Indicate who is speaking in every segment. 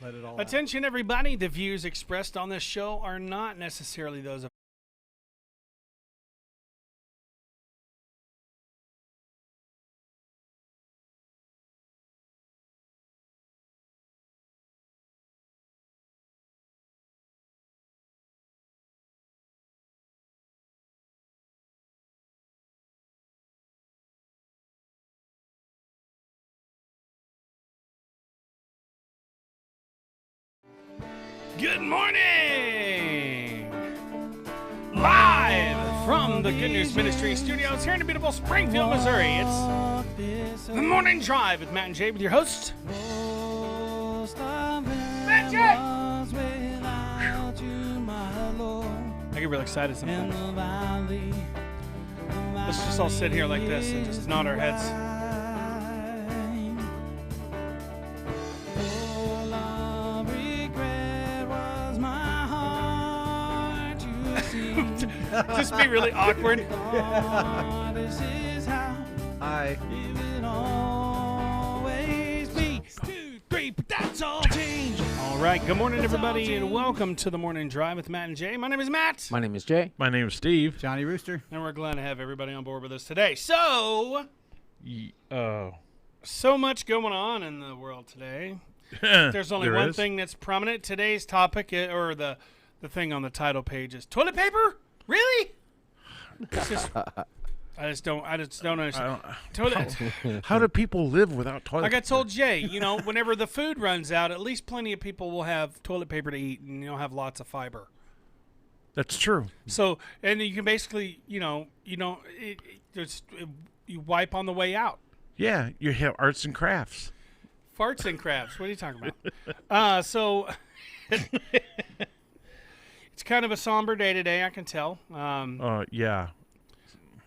Speaker 1: Let it all
Speaker 2: Attention, everybody. The views expressed on this show are not necessarily those of Good morning! Live from the Good News Ministry studios here in the beautiful Springfield, Missouri. It's the Morning Drive with Matt and Jay with your host, Matt and Jay! I get real excited sometimes. Let's just all sit here like this and just nod our heads. Just be really awkward.
Speaker 1: Hi.
Speaker 2: All right. Good morning, everybody, and welcome to the Morning Drive with Matt and Jay. My name is Matt.
Speaker 3: My name is Jay.
Speaker 4: My name is Steve.
Speaker 1: Johnny Rooster.
Speaker 2: And we're glad to have everybody on board with us today. So much going on in the world today. There's only one thing that's prominent. Today's topic, or the thing on the title page, is toilet paper? Really? It's just, I just don't understand.
Speaker 4: How do people live without toilet
Speaker 2: Like I
Speaker 4: paper?
Speaker 2: told Jay, whenever the food runs out, at least plenty of people will have toilet paper to eat, and you'll have lots of fiber.
Speaker 4: That's true.
Speaker 2: So, and you can basically, you wipe on the way out.
Speaker 4: Yeah, you have arts and crafts.
Speaker 2: Farts and crafts. What are you talking about? So it's kind of a somber day today, I can tell.
Speaker 4: Yeah.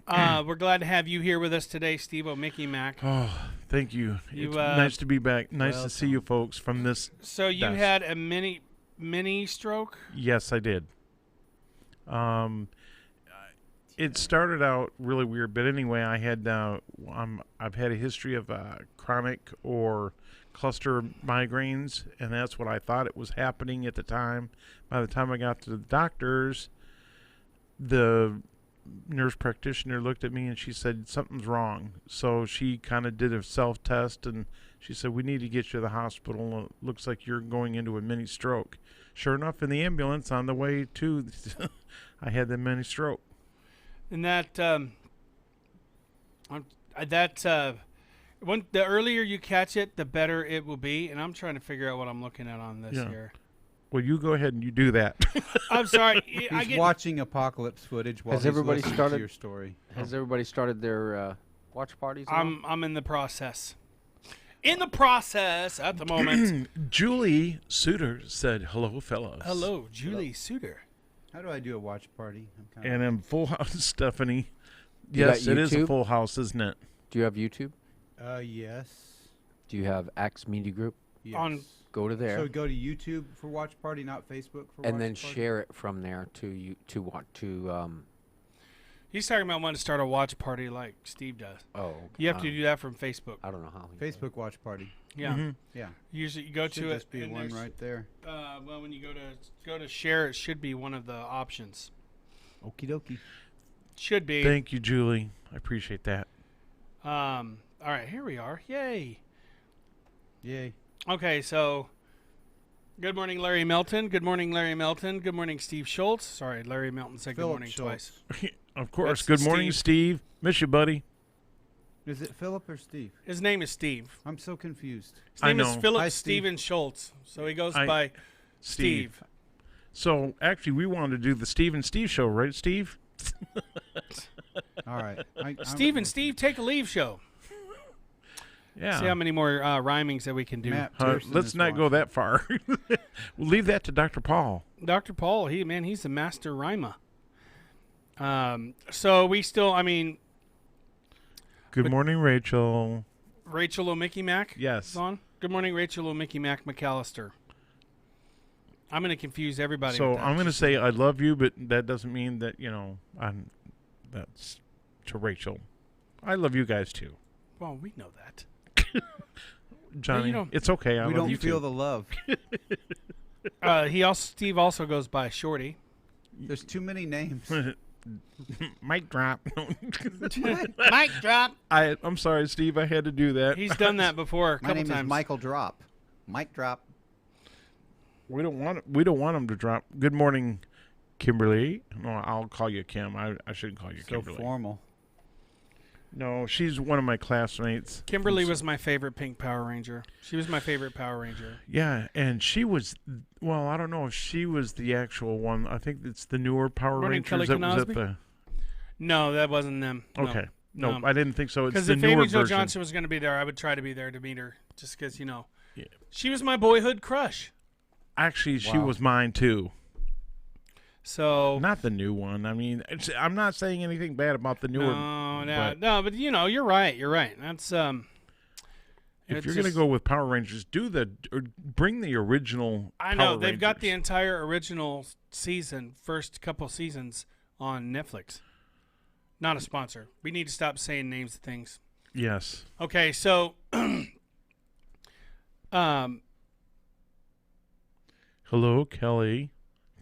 Speaker 2: We're glad to have you here with us today, Steve-O, Mickey Mac.
Speaker 4: Oh, thank you.
Speaker 2: You,
Speaker 4: It's nice to be back. Nice to see you folks from this.
Speaker 2: So you
Speaker 4: desk.
Speaker 2: had a mini stroke?
Speaker 4: Yes, I did. It started out really weird, but anyway, I've had a history of chronic or cluster migraines, and that's what I thought it was happening at the time. By the time I got to the doctors, the nurse practitioner looked at me and she said something's wrong. So she kind of did a self-test, and she said, we need to get you to the hospital. It looks like you're going into a mini stroke. Sure enough, in the ambulance on the way to I had the mini stroke.
Speaker 2: And the earlier you catch it, the better it will be. And I'm trying to figure out what I'm looking at on this here.
Speaker 4: Well, you go ahead and you do that.
Speaker 2: I'm sorry.
Speaker 1: He's watching apocalypse footage while he's
Speaker 3: everybody
Speaker 1: listening
Speaker 3: started-
Speaker 1: to your story.
Speaker 3: Has everybody started their watch parties? now?
Speaker 2: I'm in the process. In the process at the moment.
Speaker 4: Julie Suter said, hello, fellows.
Speaker 2: Hello, Julie Suter.
Speaker 1: How do I do a watch party?
Speaker 4: And in Full House, Stephanie.
Speaker 3: You
Speaker 4: Yes,
Speaker 3: got
Speaker 4: it is a
Speaker 3: YouTube?
Speaker 4: full house, isn't it?
Speaker 3: Do you have YouTube?
Speaker 1: Yes.
Speaker 3: Do you have Axe Media Group?
Speaker 1: Yes.
Speaker 3: Go to there,
Speaker 1: So go to YouTube for watch party, not Facebook for watch
Speaker 3: and then
Speaker 1: party?
Speaker 3: share it from there to
Speaker 2: He's talking about wanting to start a watch party like Steve does.
Speaker 3: Oh,
Speaker 2: You have to do that from Facebook.
Speaker 3: I don't know how.
Speaker 1: Facebook watch party.
Speaker 2: Yeah.
Speaker 4: Mm-hmm.
Speaker 1: Yeah.
Speaker 2: Usually you go
Speaker 1: Should
Speaker 2: to it.
Speaker 1: just be
Speaker 2: and
Speaker 1: one
Speaker 2: there's,
Speaker 1: right there.
Speaker 2: Well, when you go to share, it should be one of the options.
Speaker 1: Okie dokie.
Speaker 2: Should be.
Speaker 4: Thank you, Julie. I appreciate that.
Speaker 2: All right, here we are. Yay.
Speaker 1: Yay.
Speaker 2: Okay, so good morning, Larry Melton. Good morning, Larry Melton. Good morning, Steve Schultz. Sorry, Larry Melton said good
Speaker 1: Philip
Speaker 2: morning
Speaker 1: Schultz.
Speaker 2: twice.
Speaker 4: Of course.
Speaker 2: That's
Speaker 4: Good morning, Steve. Miss you, buddy.
Speaker 1: Is it Philip or Steve?
Speaker 2: His name is Steve.
Speaker 1: I'm so confused.
Speaker 2: His name is
Speaker 4: know.
Speaker 2: Philip
Speaker 1: Hi, Steve.
Speaker 2: Steven Schultz. So he goes
Speaker 4: I-
Speaker 2: by Steve.
Speaker 4: So, actually, we wanted to do the Steve and Steve show, right, Steve?
Speaker 1: All right.
Speaker 2: Steve and Steve Take a Leave show.
Speaker 4: Yeah.
Speaker 2: See how many more rhymings that we can do.
Speaker 1: Matt Pearson
Speaker 4: Let's
Speaker 1: is
Speaker 4: not go
Speaker 1: watching.
Speaker 4: that far. We'll leave that to Dr. Paul.
Speaker 2: Dr. Paul, he's the master rhymer. So we still,
Speaker 4: Good
Speaker 2: But-
Speaker 4: morning, Rachel.
Speaker 2: Rachel O'Mickey Mac
Speaker 4: Yes.
Speaker 2: is on. Good morning, Rachel O'Mickey Mac McAllister. I'm going to confuse everybody.
Speaker 4: So
Speaker 2: with that.
Speaker 4: I'm going to say I love you, but that doesn't mean that, that's to Rachel. I love you guys too.
Speaker 2: Well, we know that.
Speaker 4: Johnny.
Speaker 2: don't-
Speaker 4: It's okay. I
Speaker 1: We
Speaker 4: love
Speaker 1: don't
Speaker 4: you
Speaker 1: feel
Speaker 4: too.
Speaker 1: the love.
Speaker 2: Steve also goes by Shorty.
Speaker 1: There's too many names.
Speaker 4: Mic drop.
Speaker 2: Mic drop.
Speaker 4: I'm sorry, Steve. I had to do that.
Speaker 2: He's done that before a
Speaker 1: My
Speaker 2: couple
Speaker 1: name
Speaker 2: times.
Speaker 1: is Michael Drop. Mike Drop.
Speaker 4: We don't want him to drop. Good morning, Kimberly. No, I'll call you Kim. I shouldn't call you
Speaker 1: So
Speaker 4: Kimberly.
Speaker 1: formal.
Speaker 4: No, she's one of my classmates.
Speaker 2: Kimberly was my favorite pink Power Ranger. She was my favorite Power Ranger.
Speaker 4: Yeah, and she was. Well, I don't know if she was the actual one. I think it's the newer Power
Speaker 2: Morning, Kelly
Speaker 4: Rangers that was at
Speaker 2: Knosby?
Speaker 4: the.
Speaker 2: No, that wasn't them. No.
Speaker 4: Okay. No,
Speaker 2: No.
Speaker 4: I didn't think so. It's
Speaker 2: Because
Speaker 4: the
Speaker 2: if
Speaker 4: newer
Speaker 2: Amy Jo
Speaker 4: version.
Speaker 2: Johnson was going to be there, I would try to be there to meet her. Just because,
Speaker 4: Yeah.
Speaker 2: she was my boyhood crush.
Speaker 4: Actually, she
Speaker 1: Wow.
Speaker 4: was mine too.
Speaker 2: So
Speaker 4: Not the new one. I mean, I'm not saying anything bad about the newer.
Speaker 2: but you're right. You're right. That's
Speaker 4: If
Speaker 2: it's
Speaker 4: you're going to
Speaker 2: just-
Speaker 4: go with Power Rangers, bring the original.
Speaker 2: I know
Speaker 4: Power
Speaker 2: they've got the
Speaker 4: Rangers.
Speaker 2: entire original season, first couple seasons on Netflix. Not a sponsor. We need to stop saying names of things.
Speaker 4: Yes.
Speaker 2: Okay, so
Speaker 4: Hello, Kelly.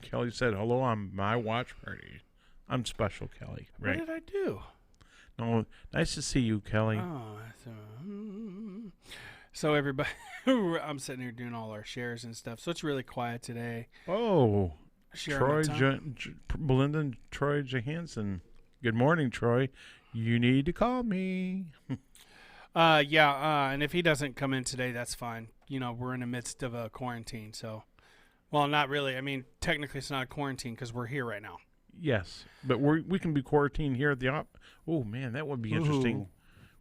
Speaker 4: Kelly said hello on my watch party. I'm special, Kelly. Right?
Speaker 2: what did I do?
Speaker 4: No, nice to see you, Kelly.
Speaker 2: Oh, so everybody, I'm sitting here doing all our shares and stuff. So it's really quiet today.
Speaker 4: Oh,
Speaker 2: Sharing my time.
Speaker 4: Belinda and Troy Johansson. Good morning, Troy. You need to call me.
Speaker 2: And if he doesn't come in today, that's fine. We're in the midst of a quarantine, so. Well, not really. I mean, technically it's not a quarantine because we're here right now.
Speaker 4: Yes, but we can be quarantined here at the op. Oh man, that would be interesting.
Speaker 1: Ooh.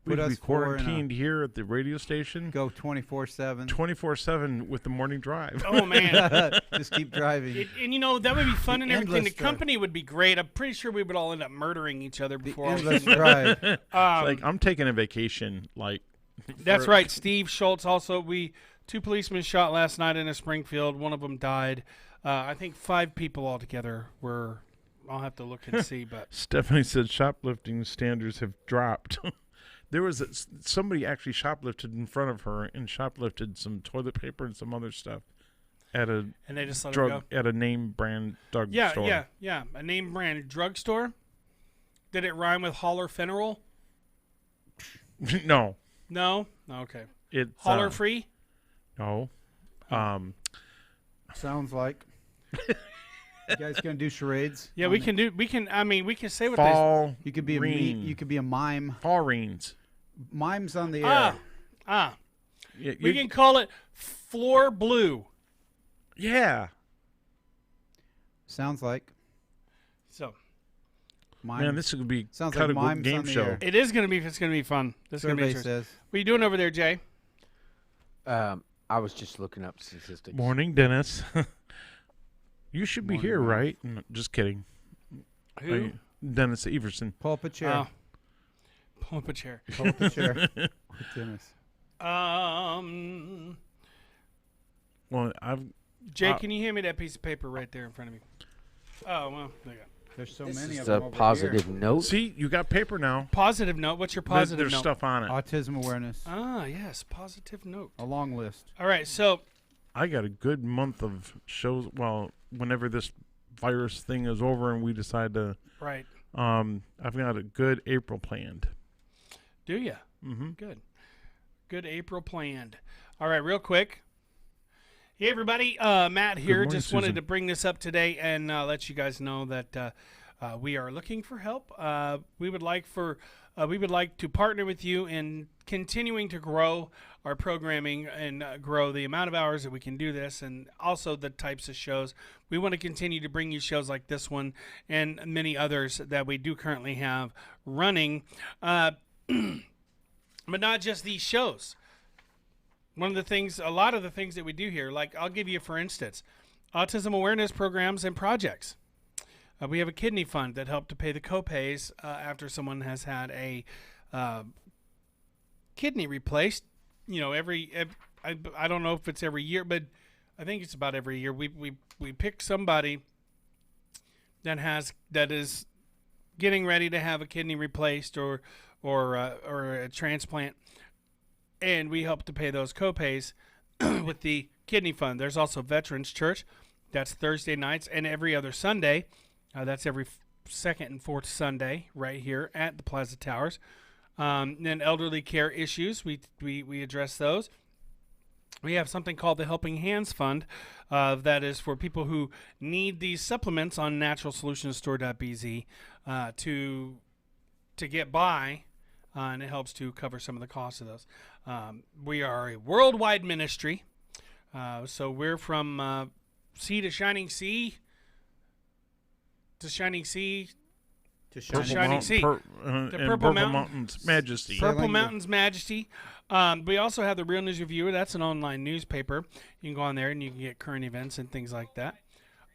Speaker 4: We'd
Speaker 1: Put
Speaker 4: be
Speaker 1: us four in a-
Speaker 4: quarantined here at the radio station,
Speaker 1: Go 24/7.
Speaker 4: 24/7 with the morning drive.
Speaker 2: Oh, man.
Speaker 1: Just keep driving.
Speaker 2: That would be fun and
Speaker 1: The
Speaker 2: everything. The
Speaker 1: endless drive.
Speaker 2: company would be great. I'm pretty sure we would all end up murdering each other
Speaker 1: The
Speaker 2: before all
Speaker 1: endless
Speaker 2: this.
Speaker 1: drive.
Speaker 4: Like I'm taking a vacation. Like
Speaker 2: That's
Speaker 4: for-
Speaker 2: right. Steve Schultz also. Two policemen shot last night in Springfield. One of them died. I think 5 people altogether were. I'll have to look and see, but
Speaker 4: Stephanie said shoplifting standards have dropped. There was somebody actually shoplifted in front of her and shoplifted some toilet paper and some other stuff at a
Speaker 2: and they just let her go.
Speaker 4: at a name brand drug
Speaker 2: Yeah,
Speaker 4: store.
Speaker 2: yeah. A name brand drugstore. Did it rhyme with holler Fenneral?
Speaker 4: No,
Speaker 2: No. Okay.
Speaker 4: it's
Speaker 2: Holler free.
Speaker 4: no.
Speaker 1: Sounds like. You guys gonna do charades?
Speaker 2: Yeah,
Speaker 1: on
Speaker 2: we
Speaker 1: the-
Speaker 2: can do. We can. I mean, we can say what
Speaker 4: Fall.
Speaker 1: You could be a
Speaker 4: Reen.
Speaker 1: you could be a mime.
Speaker 4: Fall reens.
Speaker 1: Mimes on the
Speaker 2: they.
Speaker 1: air.
Speaker 4: Yeah,
Speaker 2: We can call it floor blue.
Speaker 4: yeah.
Speaker 1: Sounds like
Speaker 2: So
Speaker 1: mime.
Speaker 4: Man, this is gonna be
Speaker 1: Sounds
Speaker 4: kind
Speaker 1: like
Speaker 4: of a
Speaker 1: mimes
Speaker 4: game
Speaker 1: on the
Speaker 4: show.
Speaker 1: air.
Speaker 2: it is gonna be. It's gonna be fun. This is gonna be
Speaker 1: Survey
Speaker 2: interesting.
Speaker 1: says.
Speaker 2: What are you doing over there, Jay?
Speaker 3: I was just looking up statistics.
Speaker 4: Morning, Dennis. You should be
Speaker 1: Morning,
Speaker 4: here,
Speaker 1: Ralph.
Speaker 4: right? No, just kidding. Dennis Everson.
Speaker 1: Pull up a chair.
Speaker 2: Oh. Pull up a chair.
Speaker 1: Pull up a chair. With Dennis.
Speaker 4: Well, I've
Speaker 2: Jay, can you hand me that piece of paper right there in front of me? Oh well, there you go.
Speaker 1: There's so
Speaker 3: This
Speaker 1: many
Speaker 3: is
Speaker 1: of
Speaker 3: a
Speaker 1: them over
Speaker 3: positive note.
Speaker 4: see you got paper now.
Speaker 2: Positive note. What's your positive
Speaker 4: There's
Speaker 2: note?
Speaker 4: stuff on it.
Speaker 1: here. Autism awareness.
Speaker 2: Ah, yes, positive note.
Speaker 1: A long list.
Speaker 2: All right, so
Speaker 4: I got a good month of shows. Well, whenever this virus thing is over and we decide to,
Speaker 2: right,
Speaker 4: I've got a good April planned.
Speaker 2: do you?
Speaker 4: Mm-hmm.
Speaker 2: Good April planned. All right, real quick. Hey everybody, Matt here.
Speaker 4: morning,
Speaker 2: Just wanted
Speaker 4: Susan.
Speaker 2: to bring this up today and let you guys know that we are looking for help. We would like to partner with you in continuing to grow our programming and grow the amount of hours that we can do this, and also the types of shows. We want to continue to bring you shows like this one and many others that we do currently have running, but not just these shows. A lot of the things that we do here, like I'll give you, for instance, autism awareness programs and projects. We have a kidney fund that helped to pay the copays after someone has had a kidney replaced. I don't know if it's every year, but I think it's about every year. We pick somebody that is getting ready to have a kidney replaced or a transplant. and we help to pay those co-pays with the Kidney Fund. There's also Veterans Church. That's Thursday nights and every other Sunday. That's every second and fourth Sunday right here at the Plaza Towers. Then elderly care issues, we address those. We have something called the Helping Hands Fund. That is for people who need these supplements on naturalsolutionstore.bz to get by, and it helps to cover some of the costs of those. We are a worldwide ministry, so we're from sea to shining sea to shining sea
Speaker 1: To
Speaker 2: Purple
Speaker 1: shine.
Speaker 2: Shining Sea.
Speaker 4: and
Speaker 2: Purple Mountain.
Speaker 4: Mountains Majesty.
Speaker 1: Purple
Speaker 2: Purple
Speaker 1: the-
Speaker 2: Mountains Majesty. We also have the Real News Reviewer. That's an online newspaper. You can go on there and you can get current events and things like that.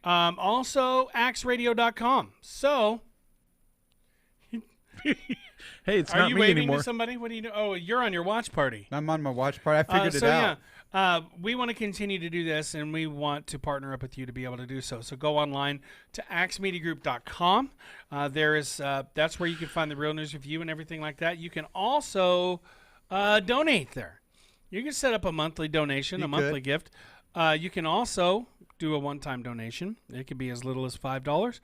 Speaker 2: Also, axeradio.com. So,
Speaker 4: Hey, it's
Speaker 2: are
Speaker 4: not
Speaker 2: you
Speaker 4: me
Speaker 2: waving
Speaker 4: anymore.
Speaker 2: to somebody? What do you do? Oh, you're on your watch party.
Speaker 1: I'm on my watch party. I figured it
Speaker 2: So
Speaker 1: out.
Speaker 2: yeah, we want to continue to do this, and we want to partner up with you to be able to do so. So go online to axmediagroup.com. There is that's where you can find the Real News Review and everything like that. You can also donate there. You can set up a monthly donation,
Speaker 1: You
Speaker 2: a monthly
Speaker 1: could.
Speaker 2: gift. You can also do a one-time donation. It could be as little as $5,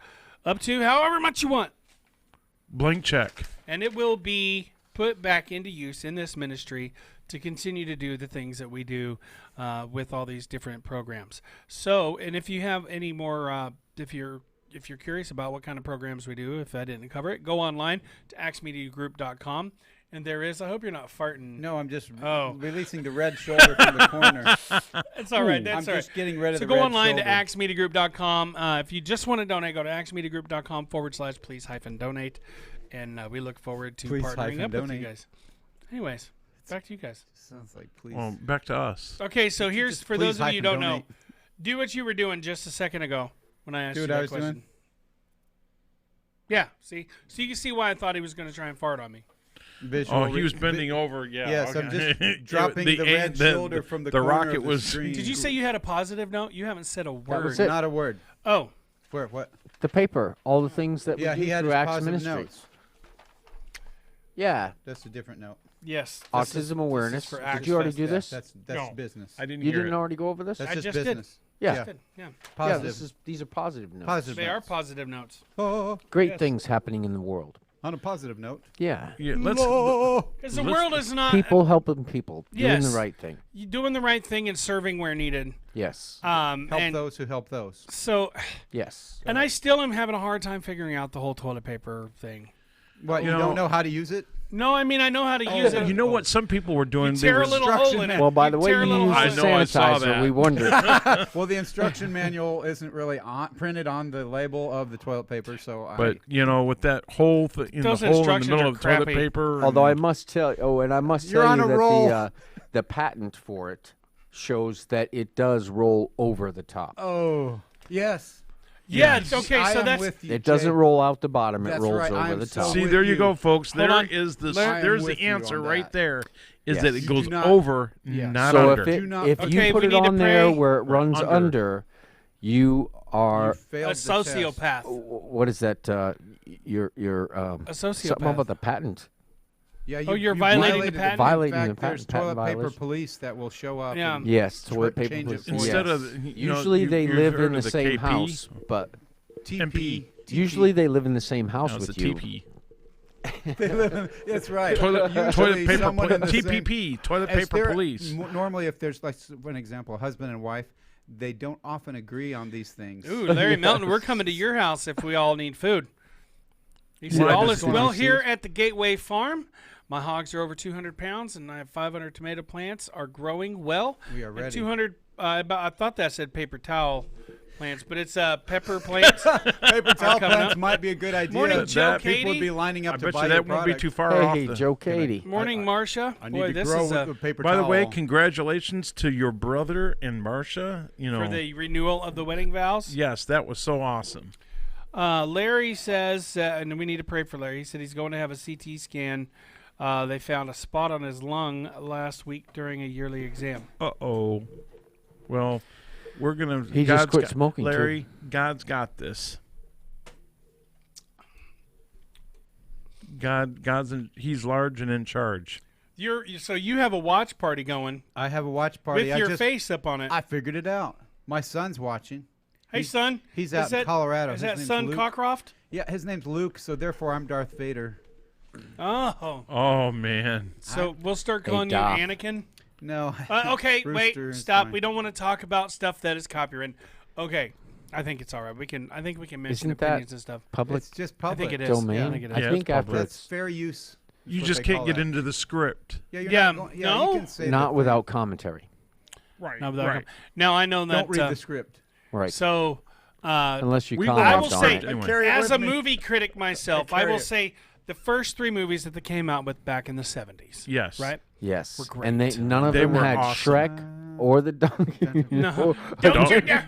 Speaker 2: up to however much you want.
Speaker 4: Blank check.
Speaker 2: And it will be put back into use in this ministry to continue to do the things that we do with all these different programs. So, and if you have any more, if you're curious about what kind of programs we do, if I didn't cover it, go online to axmediagroup.com. And there is, I hope you're not farting.
Speaker 1: No, I'm just
Speaker 2: Oh.
Speaker 1: releasing the red shoulder from the corner.
Speaker 2: It's all right.
Speaker 1: I'm
Speaker 2: That's all right.
Speaker 1: just getting rid of
Speaker 2: So
Speaker 1: the
Speaker 2: go
Speaker 1: red
Speaker 2: online
Speaker 1: shoulder.
Speaker 2: to axmediagroup.com. If you just want to donate, go to axmediagroup.com/please-donate. And we look forward to partnering up with you
Speaker 1: Please-donate.
Speaker 2: guys. Anyways, back to you guys.
Speaker 1: Sounds like please.
Speaker 4: Well, back to us.
Speaker 2: Okay, so here's,
Speaker 1: Just
Speaker 2: for those of you who don't know,
Speaker 1: donate.
Speaker 2: do what you were doing just a second ago when I asked
Speaker 1: Do
Speaker 2: you
Speaker 1: what I
Speaker 2: that
Speaker 1: was
Speaker 2: question.
Speaker 1: doing?
Speaker 2: Yeah, see? So you can see why I thought he was going to try and fart on me.
Speaker 1: Visual
Speaker 4: Oh, he was
Speaker 1: re-
Speaker 4: bending over. Yeah.
Speaker 1: Yes, I'm
Speaker 4: okay.
Speaker 1: just dropping the red shoulder from the corner
Speaker 4: rocket
Speaker 1: of the
Speaker 4: was.
Speaker 1: screen.
Speaker 2: Did you say you had a positive note? You haven't said a word.
Speaker 3: was it.
Speaker 1: Not a word.
Speaker 2: Oh,
Speaker 1: Where? What?
Speaker 3: The paper, all the things that
Speaker 1: Yeah,
Speaker 3: we do
Speaker 1: he had
Speaker 3: through
Speaker 1: his
Speaker 3: Acts
Speaker 1: positive
Speaker 3: Ministry.
Speaker 1: notes.
Speaker 3: Yeah,
Speaker 1: That's a different note.
Speaker 2: yes.
Speaker 3: autism awareness.
Speaker 2: for
Speaker 3: Did
Speaker 2: Acts
Speaker 3: you already
Speaker 2: Fest,
Speaker 3: do
Speaker 1: Yeah,
Speaker 3: this?
Speaker 1: that's
Speaker 4: No.
Speaker 1: business.
Speaker 4: I didn't
Speaker 3: You
Speaker 4: hear
Speaker 3: didn't
Speaker 4: it.
Speaker 3: already go over this?
Speaker 1: That's
Speaker 2: I
Speaker 1: just
Speaker 2: just did.
Speaker 1: business.
Speaker 3: Yeah.
Speaker 2: Good. Yeah.
Speaker 3: Yeah,
Speaker 1: Positive.
Speaker 3: these are positive notes.
Speaker 1: Positive.
Speaker 2: They are
Speaker 1: notes.
Speaker 2: positive notes.
Speaker 1: Oh,
Speaker 3: Great
Speaker 2: Yes.
Speaker 3: things happening in the world.
Speaker 1: on a positive note.
Speaker 3: Yeah.
Speaker 4: Yeah, let's.
Speaker 2: Because the
Speaker 4: Let's-
Speaker 2: world is not
Speaker 3: People helping people, doing
Speaker 2: yes.
Speaker 3: the right thing.
Speaker 2: you doing the right thing and serving where needed.
Speaker 3: Yes.
Speaker 1: Help
Speaker 2: And
Speaker 1: those who help those.
Speaker 2: so,
Speaker 3: Yes.
Speaker 2: and I still am having a hard time figuring out the whole toilet paper thing.
Speaker 1: What? You
Speaker 4: know-
Speaker 1: don't know how to use it?
Speaker 2: No, I mean I know how to use it.
Speaker 4: You know what some people were doing?
Speaker 2: You
Speaker 4: They
Speaker 2: tear
Speaker 4: were
Speaker 2: a little hole in it.
Speaker 3: Well, by the way,
Speaker 2: tear a
Speaker 3: you
Speaker 2: little
Speaker 3: use
Speaker 2: hole
Speaker 4: I
Speaker 2: in
Speaker 3: the
Speaker 2: it.
Speaker 4: know, I saw
Speaker 3: sanitizer.
Speaker 4: that.
Speaker 3: We wondered.
Speaker 1: Well, the instruction manual isn't really printed on the label of the toilet paper, so
Speaker 4: But you know, with that hole in
Speaker 2: Those
Speaker 4: the hole in the
Speaker 2: instructions
Speaker 4: middle
Speaker 2: are
Speaker 4: of toilet
Speaker 2: crappy.
Speaker 4: paper.
Speaker 3: Although I
Speaker 4: and-
Speaker 3: must tell, and I must
Speaker 1: You're
Speaker 3: tell
Speaker 1: on
Speaker 3: you
Speaker 1: a
Speaker 3: that
Speaker 1: roll.
Speaker 3: the patent for it shows that it does roll over the top.
Speaker 1: oh yes.
Speaker 2: Yeah,
Speaker 1: Yes.
Speaker 2: okay,
Speaker 1: I
Speaker 2: so
Speaker 1: am
Speaker 2: that's
Speaker 1: with you,
Speaker 3: It doesn't
Speaker 1: Jay.
Speaker 3: roll out the bottom; it
Speaker 1: That's
Speaker 3: rolls
Speaker 1: right, I
Speaker 3: over
Speaker 1: am
Speaker 3: the
Speaker 1: so
Speaker 3: top.
Speaker 4: See,
Speaker 1: with
Speaker 4: there you
Speaker 1: you.
Speaker 4: go, folks.
Speaker 2: Hold
Speaker 4: There
Speaker 2: on.
Speaker 4: is the
Speaker 1: I am
Speaker 4: there's
Speaker 1: with
Speaker 4: the
Speaker 1: you
Speaker 4: answer
Speaker 1: on
Speaker 4: right
Speaker 1: that.
Speaker 4: there. Is
Speaker 3: Yes.
Speaker 4: that it
Speaker 1: You
Speaker 4: goes
Speaker 1: do not-
Speaker 4: over,
Speaker 1: Yes.
Speaker 4: not
Speaker 3: So
Speaker 4: under.
Speaker 3: if
Speaker 1: Do not-
Speaker 3: if
Speaker 2: Okay,
Speaker 3: you put
Speaker 2: we
Speaker 3: it
Speaker 2: need to
Speaker 3: on there
Speaker 2: pay-
Speaker 3: where it runs
Speaker 4: under.
Speaker 3: under, you
Speaker 1: You
Speaker 3: are
Speaker 1: failed
Speaker 2: a
Speaker 1: the test.
Speaker 2: sociopath.
Speaker 3: what is that? You're
Speaker 2: A sociopath.
Speaker 3: something about the patent.
Speaker 1: Yeah,
Speaker 2: Oh, you're violating the patent?
Speaker 3: Violating
Speaker 1: In
Speaker 3: the
Speaker 1: fact,
Speaker 3: patent-
Speaker 1: there's
Speaker 3: patent
Speaker 1: toilet paper
Speaker 3: violation.
Speaker 1: police that will show up.
Speaker 2: Yeah.
Speaker 1: and
Speaker 3: Yes, toilet paper.
Speaker 1: change it
Speaker 3: police.
Speaker 1: for
Speaker 4: Instead
Speaker 3: Yes.
Speaker 4: of you know,
Speaker 3: Usually they
Speaker 4: you've
Speaker 3: live
Speaker 4: heard
Speaker 3: in
Speaker 4: of
Speaker 3: the same
Speaker 4: KP?
Speaker 3: house, but
Speaker 1: TP.
Speaker 3: usually they live in the same house
Speaker 4: No, it's
Speaker 3: with
Speaker 4: a
Speaker 3: you.
Speaker 4: TP.
Speaker 1: That's right.
Speaker 4: Toilet
Speaker 1: Usually
Speaker 4: paper
Speaker 1: someone in the same-
Speaker 4: TPP. Toilet
Speaker 1: As
Speaker 4: paper
Speaker 1: there-
Speaker 4: police.
Speaker 1: Normally, if there's like for an example, a husband and wife, they don't often agree on these things.
Speaker 2: Ooh, Larry Melton, we're coming to your house if we all need food. He said,
Speaker 4: Why
Speaker 2: all
Speaker 4: does
Speaker 2: is
Speaker 4: it
Speaker 2: well
Speaker 1: want to
Speaker 2: here
Speaker 1: see?
Speaker 2: at the Gateway Farm. My hogs are over 200 pounds, and I have 500 tomato plants are growing well.
Speaker 1: We are
Speaker 2: And
Speaker 1: ready.
Speaker 2: 200, I thought that said paper towel plants, but it's pepper plants.
Speaker 1: Paper towel
Speaker 2: coming
Speaker 1: plants
Speaker 2: up.
Speaker 1: might be a good idea.
Speaker 2: Morning, Joe
Speaker 4: That
Speaker 1: People would
Speaker 2: Katie.
Speaker 1: be lining up
Speaker 4: I
Speaker 1: to
Speaker 4: bet
Speaker 1: buy
Speaker 4: you
Speaker 1: your
Speaker 4: that won't be
Speaker 1: product.
Speaker 4: too far off.
Speaker 3: Hey,
Speaker 4: the-
Speaker 3: Joe Katie.
Speaker 2: Morning, Marcia.
Speaker 1: I need
Speaker 2: Boy,
Speaker 1: to
Speaker 2: this
Speaker 1: grow
Speaker 2: is
Speaker 1: with the paper
Speaker 4: By
Speaker 1: towel.
Speaker 4: the way, congratulations to your brother and Marcia. You know,
Speaker 2: for the renewal of the wedding vows.
Speaker 4: yes, that was so awesome.
Speaker 2: Larry says, and we need to pray for Larry. He said he's going to have a CT scan. They found a spot on his lung last week during a yearly exam.
Speaker 4: Uh-oh. Well, we're gonna.
Speaker 3: He just
Speaker 4: God's
Speaker 3: quit
Speaker 4: got-
Speaker 3: smoking, too.
Speaker 4: Larry, God's got this. God's he's large and in charge.
Speaker 2: So you have a watch party going
Speaker 1: I have a watch party.
Speaker 2: with your face up on it.
Speaker 1: I figured it out. My son's watching.
Speaker 2: Hey, son.
Speaker 1: He's
Speaker 2: is
Speaker 1: out in
Speaker 2: that-
Speaker 1: Colorado.
Speaker 2: Is
Speaker 1: His
Speaker 2: that
Speaker 1: name's
Speaker 2: son
Speaker 1: Luke.
Speaker 2: Cockcroft?
Speaker 1: Yeah, his name's Luke, so therefore I'm Darth Vader.
Speaker 2: Oh.
Speaker 4: Oh man.
Speaker 2: So we'll start
Speaker 3: Hey,
Speaker 2: calling you
Speaker 3: Doc.
Speaker 2: Anakin?
Speaker 1: No.
Speaker 2: Okay, wait.
Speaker 1: Rooster is
Speaker 2: Stop.
Speaker 1: fine.
Speaker 2: We don't want to talk about stuff that is copyrighted. Okay. I think it's all right. I think we can mention
Speaker 3: Isn't that
Speaker 2: opinions and stuff.
Speaker 3: Public
Speaker 1: It's just
Speaker 2: I
Speaker 1: public.
Speaker 2: think it is.
Speaker 3: domain.
Speaker 2: Yeah, I think it is.
Speaker 3: I
Speaker 4: Yeah,
Speaker 3: think
Speaker 4: it's
Speaker 3: after
Speaker 4: public.
Speaker 1: That's fair use.
Speaker 4: You
Speaker 1: what
Speaker 4: just
Speaker 1: they
Speaker 4: can't
Speaker 1: call
Speaker 4: get
Speaker 1: that.
Speaker 4: into the script.
Speaker 1: Yeah, you're
Speaker 2: Yeah,
Speaker 1: not going,
Speaker 2: no.
Speaker 1: you can say
Speaker 3: not
Speaker 1: the
Speaker 3: without commentary.
Speaker 4: Right.
Speaker 2: No, but
Speaker 4: right.
Speaker 2: Now I know
Speaker 1: thing.
Speaker 2: that.
Speaker 1: Don't read the script.
Speaker 3: Right.
Speaker 2: So,
Speaker 3: Unless you
Speaker 4: we
Speaker 3: comment
Speaker 4: will
Speaker 2: I will
Speaker 3: on
Speaker 2: say,
Speaker 3: it.
Speaker 4: anyway.
Speaker 1: Carry it
Speaker 2: as
Speaker 1: with
Speaker 2: a
Speaker 1: me.
Speaker 2: movie critic myself, I
Speaker 1: carry
Speaker 2: will
Speaker 1: it.
Speaker 2: say the first 3 movies that they came out with back in the 70s.
Speaker 4: Yes.
Speaker 2: Right?
Speaker 3: Yes.
Speaker 2: Were
Speaker 3: And
Speaker 2: great.
Speaker 3: none of
Speaker 4: They
Speaker 3: them
Speaker 4: were
Speaker 3: had
Speaker 4: awesome.
Speaker 3: Shrek or the donkey.
Speaker 2: No.
Speaker 4: Don't-
Speaker 2: you dare.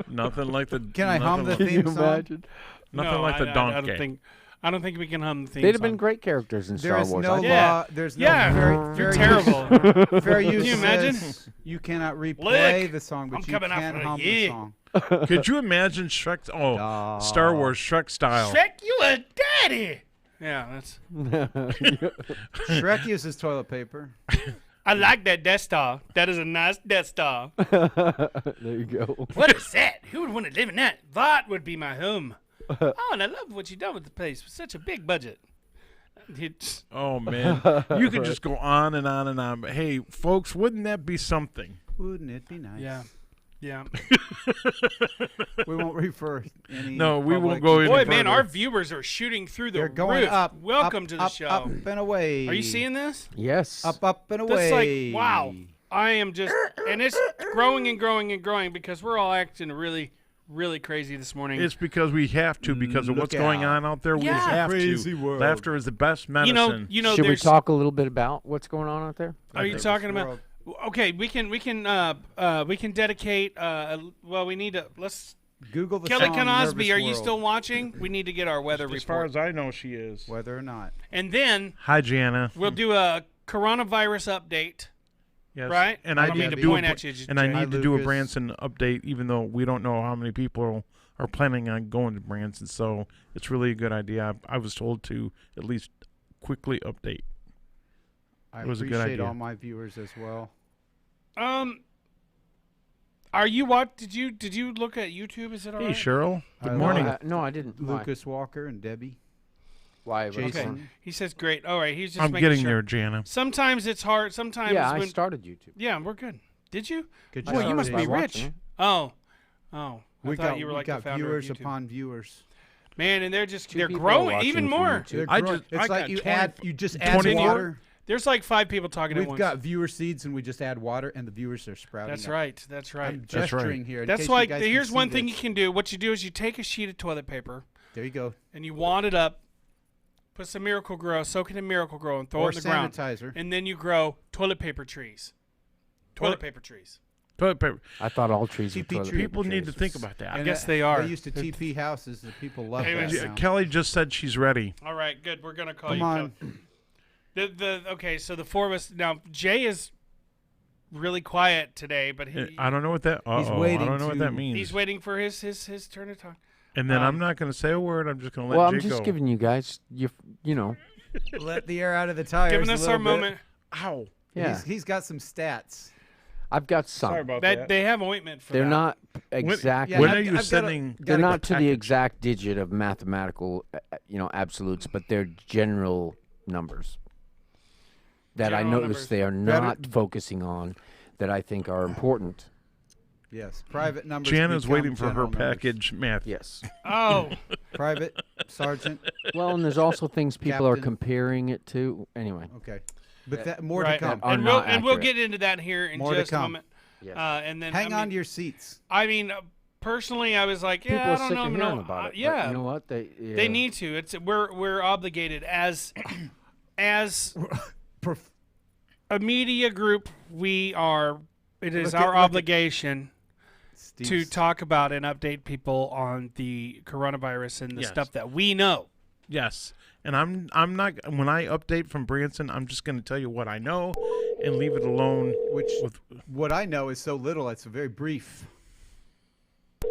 Speaker 4: Nothing like the.
Speaker 1: Can I hum the
Speaker 4: nothing-
Speaker 3: Can you
Speaker 1: theme song?
Speaker 3: imagine?
Speaker 4: Nothing
Speaker 2: No,
Speaker 4: like the donkey.
Speaker 2: I don't think we can hum the theme
Speaker 3: They'd have
Speaker 2: song.
Speaker 3: been great characters in
Speaker 1: There
Speaker 3: Star
Speaker 1: is
Speaker 3: Wars.
Speaker 1: no
Speaker 3: I think.
Speaker 2: Yeah.
Speaker 1: law. There's no
Speaker 2: Yeah.
Speaker 1: fair
Speaker 2: You're
Speaker 1: use.
Speaker 2: terrible.
Speaker 1: Fair use.
Speaker 2: you imagine?
Speaker 1: says You cannot replay
Speaker 2: Look,
Speaker 1: the song, but
Speaker 2: I'm
Speaker 1: you
Speaker 2: coming
Speaker 1: can
Speaker 2: after
Speaker 1: hum
Speaker 2: you.
Speaker 1: the song.
Speaker 4: Could you imagine Shrek? Oh, Star Wars Shrek style.
Speaker 2: Shrek, you a daddy. Yeah, that's.
Speaker 1: Shrek uses toilet paper.
Speaker 2: I like that Death Star. That is a nice Death Star.
Speaker 3: There you go.
Speaker 2: What is that? Who would want to live in that? That would be my home. Oh, and I love what you done with the place with such a big budget. It's,
Speaker 4: Oh man, you could just go on and on and on. But hey, folks, wouldn't that be something?
Speaker 1: Wouldn't it be nice?
Speaker 2: yeah. Yeah.
Speaker 1: We won't refer any.
Speaker 4: No, we won't
Speaker 1: public-
Speaker 4: go any
Speaker 2: Boy, man,
Speaker 4: further.
Speaker 2: our viewers are shooting through the
Speaker 1: They're going
Speaker 2: roof.
Speaker 1: up.
Speaker 2: Welcome
Speaker 1: up,
Speaker 2: to the
Speaker 1: up,
Speaker 2: show.
Speaker 1: Up and away.
Speaker 2: Are you seeing this?
Speaker 3: Yes.
Speaker 1: Up and away.
Speaker 2: That's like, wow. I am just, and it's growing and growing and growing because we're all acting really, really crazy this morning.
Speaker 4: It's because we have to because of
Speaker 1: Look
Speaker 4: what's going
Speaker 1: out.
Speaker 4: on out there. We
Speaker 2: Yeah.
Speaker 4: have
Speaker 1: Crazy
Speaker 4: to.
Speaker 1: world.
Speaker 4: Laughter is the best medicine.
Speaker 2: you know.
Speaker 3: Should we
Speaker 2: There's,
Speaker 3: talk a little bit about what's going on out there?
Speaker 2: Are you talking about? Okay, we can dedicate. Well, we need to. Let's.
Speaker 1: Google the
Speaker 2: Kelly
Speaker 1: song
Speaker 2: Canosby,
Speaker 1: Nervous
Speaker 2: are you
Speaker 1: World,
Speaker 2: still watching? We need to get our weather
Speaker 4: As far
Speaker 2: report,
Speaker 4: as I know, she is.
Speaker 1: whether or not.
Speaker 2: and then
Speaker 4: Hi, Jana.
Speaker 2: we'll do a coronavirus update.
Speaker 4: Yes.
Speaker 2: Right?
Speaker 4: And
Speaker 2: I
Speaker 4: I
Speaker 2: don't
Speaker 4: need
Speaker 2: mean
Speaker 4: to
Speaker 2: to
Speaker 4: do
Speaker 2: point
Speaker 4: a,
Speaker 2: at you, just
Speaker 4: and I
Speaker 2: Jay.
Speaker 4: need to do a
Speaker 1: Lucas.
Speaker 4: Branson update, even though we don't know how many people are planning on going to Branson. So it's really a good idea. I was told to at least quickly update.
Speaker 1: I
Speaker 4: It was a good
Speaker 1: appreciate
Speaker 4: idea.
Speaker 1: all my viewers as well.
Speaker 2: Are you what? Did you look at YouTube? Is it all
Speaker 4: Hey,
Speaker 2: right?
Speaker 4: Cheryl. Good
Speaker 1: I
Speaker 4: morning.
Speaker 1: love
Speaker 3: No, I didn't. Why?
Speaker 1: Lucas Walker and Debbie.
Speaker 3: Why?
Speaker 1: Jason.
Speaker 3: What's
Speaker 2: Okay.
Speaker 3: going on?
Speaker 2: He says great. All right. He's just
Speaker 4: I'm
Speaker 2: making
Speaker 4: getting
Speaker 2: sure.
Speaker 4: there, Jana.
Speaker 2: Sometimes it's hard. Sometimes
Speaker 3: Yeah, I
Speaker 2: when,
Speaker 3: started YouTube.
Speaker 2: yeah, we're good. Did you?
Speaker 1: Good
Speaker 2: Boy,
Speaker 1: job.
Speaker 2: you must
Speaker 3: By
Speaker 2: be rich.
Speaker 3: watching it.
Speaker 2: Oh. I
Speaker 1: We
Speaker 2: thought
Speaker 1: got,
Speaker 2: you were
Speaker 1: we
Speaker 2: like
Speaker 1: got
Speaker 2: the founder
Speaker 1: viewers
Speaker 2: of YouTube.
Speaker 1: upon viewers.
Speaker 2: Man, and they're just
Speaker 3: Two
Speaker 2: they're
Speaker 3: people are
Speaker 2: growing
Speaker 3: watching
Speaker 2: even
Speaker 3: for
Speaker 2: more.
Speaker 3: YouTube.
Speaker 1: They're
Speaker 4: I
Speaker 1: growing.
Speaker 4: just-
Speaker 1: it's
Speaker 4: I
Speaker 1: like
Speaker 4: got
Speaker 1: you
Speaker 4: 20
Speaker 1: add, you just add
Speaker 4: 24?
Speaker 1: water.
Speaker 2: There's like 5 people talking at
Speaker 1: We've
Speaker 2: once.
Speaker 1: got viewer seeds and we just add water and the viewers are sprouting.
Speaker 2: That's
Speaker 1: up.
Speaker 2: right. That's right.
Speaker 1: I'm
Speaker 4: That's right.
Speaker 1: gesturing here. in
Speaker 2: That's
Speaker 1: case
Speaker 2: why
Speaker 1: you guys can
Speaker 2: here's
Speaker 1: see
Speaker 2: one thing you
Speaker 1: this.
Speaker 2: can do. What you do is you take a sheet of toilet paper
Speaker 1: There you go.
Speaker 2: and you wad it up, put some Miracle Grow, soak it in Miracle Grow, and throw
Speaker 1: Or
Speaker 2: it in the ground.
Speaker 1: sanitizer.
Speaker 2: And then you grow toilet paper trees. Toilet paper trees.
Speaker 4: Toilet paper.
Speaker 3: I thought all trees were
Speaker 1: TP
Speaker 3: toilet
Speaker 1: tree.
Speaker 3: paper
Speaker 4: People need to
Speaker 3: trees.
Speaker 4: think about that.
Speaker 1: And,
Speaker 2: guess they are.
Speaker 1: They used to TP houses. The people love
Speaker 2: Anyways,
Speaker 1: that now.
Speaker 4: Kelly just said she's ready.
Speaker 2: All right, good. We're gonna call
Speaker 1: Come
Speaker 2: you.
Speaker 1: on.
Speaker 2: Okay, so the 4 of us now. Jay is really quiet today, but
Speaker 4: I don't know what that.
Speaker 1: He's
Speaker 4: I
Speaker 1: waiting
Speaker 4: don't know what that
Speaker 1: to-
Speaker 4: means.
Speaker 2: he's waiting for his turn to talk.
Speaker 4: And then
Speaker 2: um,
Speaker 4: I'm not going to say a word. I'm just going to let
Speaker 3: Well,
Speaker 4: Jay
Speaker 3: I'm just
Speaker 4: go.
Speaker 3: giving you guys, you know,
Speaker 1: Let the air out of the tires.
Speaker 2: Giving
Speaker 1: a
Speaker 2: us
Speaker 1: little
Speaker 2: our
Speaker 1: bit.
Speaker 2: moment.
Speaker 4: Ow.
Speaker 3: yeah.
Speaker 1: He's got some stats.
Speaker 3: I've got some.
Speaker 4: Sorry about
Speaker 2: That
Speaker 4: that.
Speaker 2: they have ointment for
Speaker 3: They're
Speaker 2: that.
Speaker 3: not
Speaker 4: When-
Speaker 3: exactly.
Speaker 1: Yeah,
Speaker 4: when
Speaker 1: I've-
Speaker 4: are you
Speaker 1: I've gotta-
Speaker 4: sending?
Speaker 3: They're
Speaker 1: gotta
Speaker 3: not to the
Speaker 4: package.
Speaker 3: exact digit of mathematical, absolutes, but they're general numbers that I
Speaker 2: General
Speaker 3: notice
Speaker 2: numbers.
Speaker 3: they are
Speaker 1: Better-
Speaker 3: not focusing on that I think are important.
Speaker 1: Yes, private numbers.
Speaker 4: Jana's
Speaker 1: become
Speaker 4: waiting for her
Speaker 1: general numbers.
Speaker 4: package, Matt.
Speaker 3: Yes.
Speaker 2: Oh,
Speaker 1: Private, sergeant.
Speaker 3: Well, and there's also things people are
Speaker 1: Captain.
Speaker 3: comparing it to. Anyway.
Speaker 1: Okay, but that more
Speaker 2: right.
Speaker 1: to come.
Speaker 3: Are
Speaker 2: And
Speaker 3: not
Speaker 2: we'll
Speaker 3: accurate.
Speaker 2: get into that here in
Speaker 1: More to
Speaker 2: just a
Speaker 1: come.
Speaker 2: moment.
Speaker 3: Yes.
Speaker 2: And then
Speaker 1: Hang
Speaker 2: I
Speaker 1: on
Speaker 2: mean,
Speaker 1: to your seats.
Speaker 2: I mean, personally, I was like,
Speaker 3: People
Speaker 2: yeah,
Speaker 3: are
Speaker 2: I don't
Speaker 3: sick
Speaker 2: know,
Speaker 3: of
Speaker 2: no,
Speaker 3: hearing about it. but
Speaker 2: yeah,
Speaker 3: you know what?
Speaker 2: they need to. It's we're obligated as
Speaker 1: Prof-
Speaker 2: a media group. We are. It is
Speaker 1: Look at-
Speaker 2: our
Speaker 1: look at-
Speaker 2: obligation to
Speaker 1: Steve's-
Speaker 2: talk about and update people on the coronavirus and the
Speaker 4: Yes.
Speaker 2: stuff that we know.
Speaker 4: Yes. And I'm not. When I update from Branson, I'm just going to tell you what I know, and leave it alone.
Speaker 1: Which
Speaker 4: With
Speaker 1: what I know is so little. It's very brief,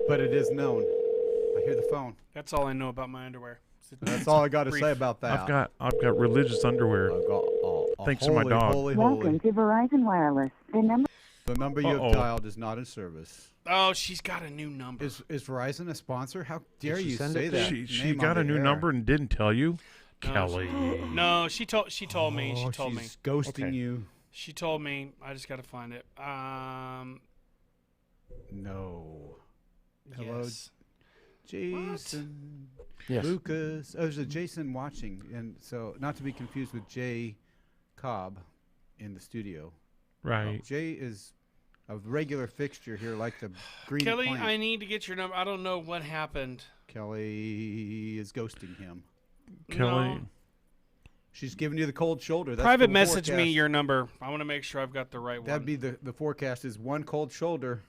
Speaker 1: but it is known. I hear the phone.
Speaker 2: That's all I know about my underwear.
Speaker 1: That's all I got to
Speaker 2: brief.
Speaker 1: say about that.
Speaker 4: I've got religious underwear.
Speaker 1: I've got a
Speaker 4: Thanks to my
Speaker 1: holy,
Speaker 4: dog.
Speaker 1: Holy,
Speaker 5: Welcome to Verizon Wireless.
Speaker 1: The number you
Speaker 4: Uh-oh.
Speaker 1: have dialed is not in service.
Speaker 2: Oh, she's got a new number.
Speaker 1: Is Verizon a sponsor? How dare
Speaker 3: she
Speaker 1: you
Speaker 3: send
Speaker 1: say
Speaker 3: it
Speaker 1: that?
Speaker 4: She
Speaker 1: name
Speaker 4: got
Speaker 1: on
Speaker 4: a
Speaker 1: the
Speaker 4: new
Speaker 1: air?
Speaker 4: number and didn't tell you,
Speaker 2: No,
Speaker 4: Kelly.
Speaker 2: No, she told me. She
Speaker 1: Oh,
Speaker 2: told me.
Speaker 1: she's ghosting
Speaker 4: Okay.
Speaker 1: you.
Speaker 2: She told me. I just got to find it.
Speaker 1: No. Hello,
Speaker 2: Yes.
Speaker 1: Jason.
Speaker 3: Yes.
Speaker 1: Lucas. Oh, there's a Jason watching, and so not to be confused with Jay Cobb in the studio.
Speaker 4: Right.
Speaker 1: Jay is a regular fixture here, like the green
Speaker 2: Kelly,
Speaker 1: plant.
Speaker 2: I need to get your number. I don't know what happened.
Speaker 1: Kelly is ghosting him.
Speaker 4: Kelly.
Speaker 2: No.
Speaker 1: She's giving you the cold shoulder. That's
Speaker 2: Private
Speaker 1: the
Speaker 2: message me
Speaker 1: forecast.
Speaker 2: your number. I want to make sure I've got the right
Speaker 1: That'd
Speaker 2: one.
Speaker 1: be the forecast is one cold shoulder.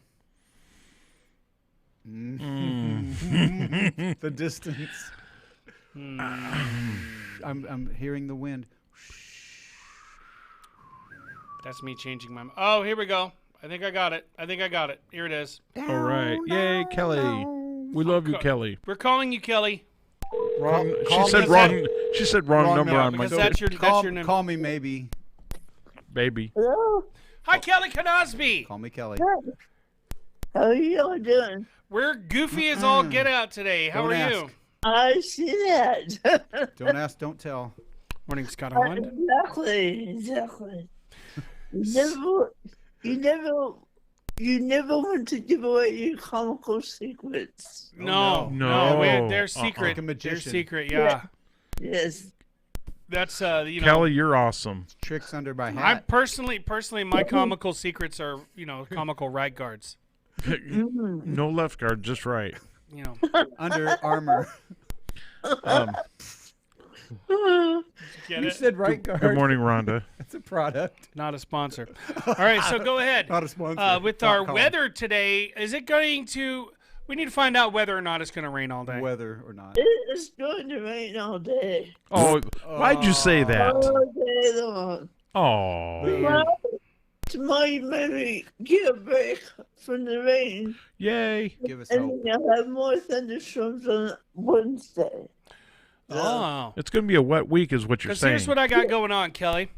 Speaker 4: Mm.
Speaker 1: The distance.
Speaker 2: Hmm.
Speaker 1: I'm hearing the wind.
Speaker 2: That's me changing my. Oh, here we go. I think I got it. Here it is.
Speaker 4: All right. Yay, Kelly. We love you, Kelly.
Speaker 2: We're calling you Kelly.
Speaker 1: Wrong.
Speaker 4: She said wrong. She said wrong number on my
Speaker 2: because that's your name.
Speaker 1: Call me maybe.
Speaker 4: baby.
Speaker 5: Hello?
Speaker 2: Hi, Kelly Canosby.
Speaker 1: Call me Kelly.
Speaker 5: How are you all doing?
Speaker 2: We're goofy as all get out today. How
Speaker 1: Don't
Speaker 2: are
Speaker 1: ask.
Speaker 2: you?
Speaker 5: I see that.
Speaker 1: Don't ask, don't tell.
Speaker 2: Morning, Scott Holland.
Speaker 5: Exactly. You never want to give away your comical secrets.
Speaker 2: No,
Speaker 4: no.
Speaker 2: they're
Speaker 4: Uh-uh.
Speaker 2: secret.
Speaker 1: Like a
Speaker 2: They're
Speaker 1: magician.
Speaker 2: secret. Yeah,
Speaker 5: Yes.
Speaker 2: that's you know.
Speaker 4: Kelly, you're awesome.
Speaker 1: Tricks under my
Speaker 2: I
Speaker 1: hat.
Speaker 2: personally, my comical secrets are comical right guards.
Speaker 4: No left guard, just right.
Speaker 2: You know,
Speaker 1: Under armor.
Speaker 2: get
Speaker 1: You
Speaker 2: it?
Speaker 1: said right guard.
Speaker 4: Good morning, Rhonda.
Speaker 1: That's a product.
Speaker 2: Not a sponsor. All right, so go ahead.
Speaker 1: Not a sponsor.
Speaker 2: With
Speaker 1: Dot
Speaker 2: our
Speaker 1: com.
Speaker 2: weather today, is it going to? We need to find out whether or not it's going to rain all day.
Speaker 1: Whether or not.
Speaker 5: It's going to rain all day.
Speaker 4: Oh, why'd you say that?
Speaker 5: All day long.
Speaker 4: Oh,
Speaker 5: Tomorrow you maybe get a break from the rain.
Speaker 4: yay.
Speaker 1: Give us
Speaker 5: And
Speaker 1: hope.
Speaker 5: then you'll have more thunderstorms on Wednesday.
Speaker 2: Oh,
Speaker 4: It's going to be a wet week, is what you're
Speaker 2: because
Speaker 4: saying.
Speaker 2: here's what I got going on, Kelly.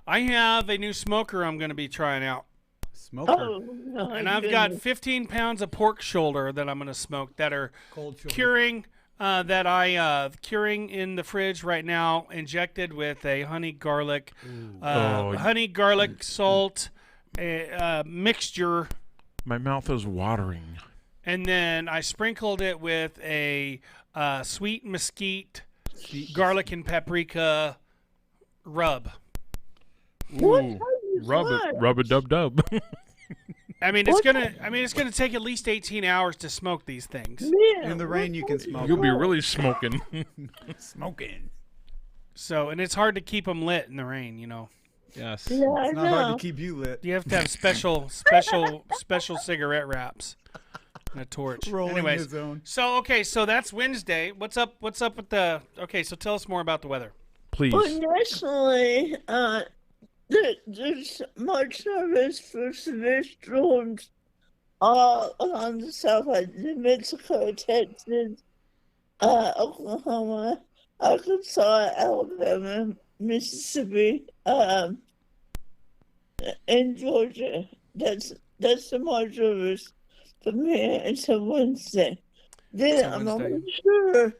Speaker 2: I have a new smoker I'm going to be trying out.
Speaker 1: Smoker.
Speaker 5: Oh, my
Speaker 2: And I've got
Speaker 5: goodness.
Speaker 2: 15 pounds of pork shoulder that I'm going to smoke that are
Speaker 1: Cold shoulder.
Speaker 2: curing curing in the fridge right now, injected with a honey garlic salt mixture,
Speaker 4: My mouth is watering.
Speaker 2: and then I sprinkled it with a sweet mesquite garlic and paprika rub.
Speaker 5: What
Speaker 4: Ooh,
Speaker 5: kind of
Speaker 4: rub
Speaker 5: fun?
Speaker 4: it, rub a dub dub.
Speaker 2: I mean, it's gonna take at least 18 hours to smoke these things.
Speaker 5: Yeah,
Speaker 1: In the rain, you can smoke.
Speaker 4: You'll be really smoking.
Speaker 1: smoking.
Speaker 2: So, and it's hard to keep them lit in the rain,
Speaker 4: Yes.
Speaker 5: Yeah, I
Speaker 1: It's not hard
Speaker 5: know.
Speaker 1: to keep you lit.
Speaker 2: You have to have special cigarette wraps and a torch.
Speaker 1: Rolling
Speaker 2: Anyways,
Speaker 1: his own.
Speaker 2: so that's Wednesday. What's up with the? Okay, so tell us more about the weather.
Speaker 4: Please.
Speaker 5: Well, nationally, there's much service for severe storms all along the south, like New Mexico, Texas, Oklahoma, Arkansas, Alabama, Mississippi, and Georgia. That's the March rivers from here until Wednesday. Then
Speaker 2: Until
Speaker 5: I'm
Speaker 2: Wednesday.
Speaker 5: almost sure.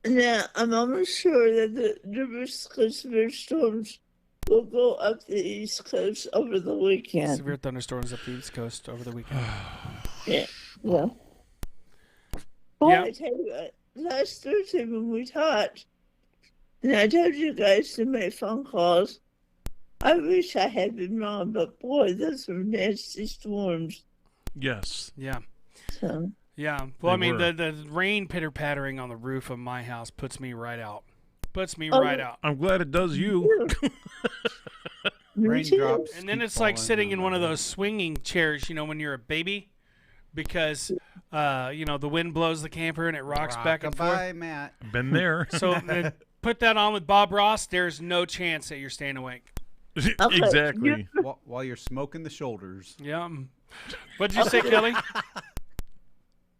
Speaker 5: Now I'm almost sure that the risk of severe storms will go up the East Coast over the weekend.
Speaker 2: Severe thunderstorms up the East Coast over the weekend.
Speaker 5: Yeah. Boy,
Speaker 2: Yeah.
Speaker 5: I tell you what, last Thursday when we talked, and I told you guys to make phone calls, I wish I had been wrong, but boy, those were nasty storms.
Speaker 4: Yes.
Speaker 2: Yeah.
Speaker 5: So,
Speaker 2: Yeah. Well, I
Speaker 4: They
Speaker 2: mean,
Speaker 4: were.
Speaker 2: the rain pitter pattering on the roof of my house puts me right out.
Speaker 5: Oh.
Speaker 2: Right out.
Speaker 4: I'm glad it does you.
Speaker 5: me too.
Speaker 1: Raindrops.
Speaker 2: And then
Speaker 1: keep
Speaker 2: it's like
Speaker 1: falling
Speaker 2: sitting
Speaker 1: on
Speaker 2: in
Speaker 1: my
Speaker 2: one of
Speaker 1: head.
Speaker 2: those swinging chairs, when you're a baby, because the wind blows the camper and it rocks back and forth.
Speaker 1: Rock-a-bye, Matt.
Speaker 4: Been there.
Speaker 2: So put that on with Bob Ross. There's no chance that you're staying awake.
Speaker 4: Exactly.
Speaker 1: While you're smoking the shoulders.
Speaker 2: Yeah. What'd you say, Kelly?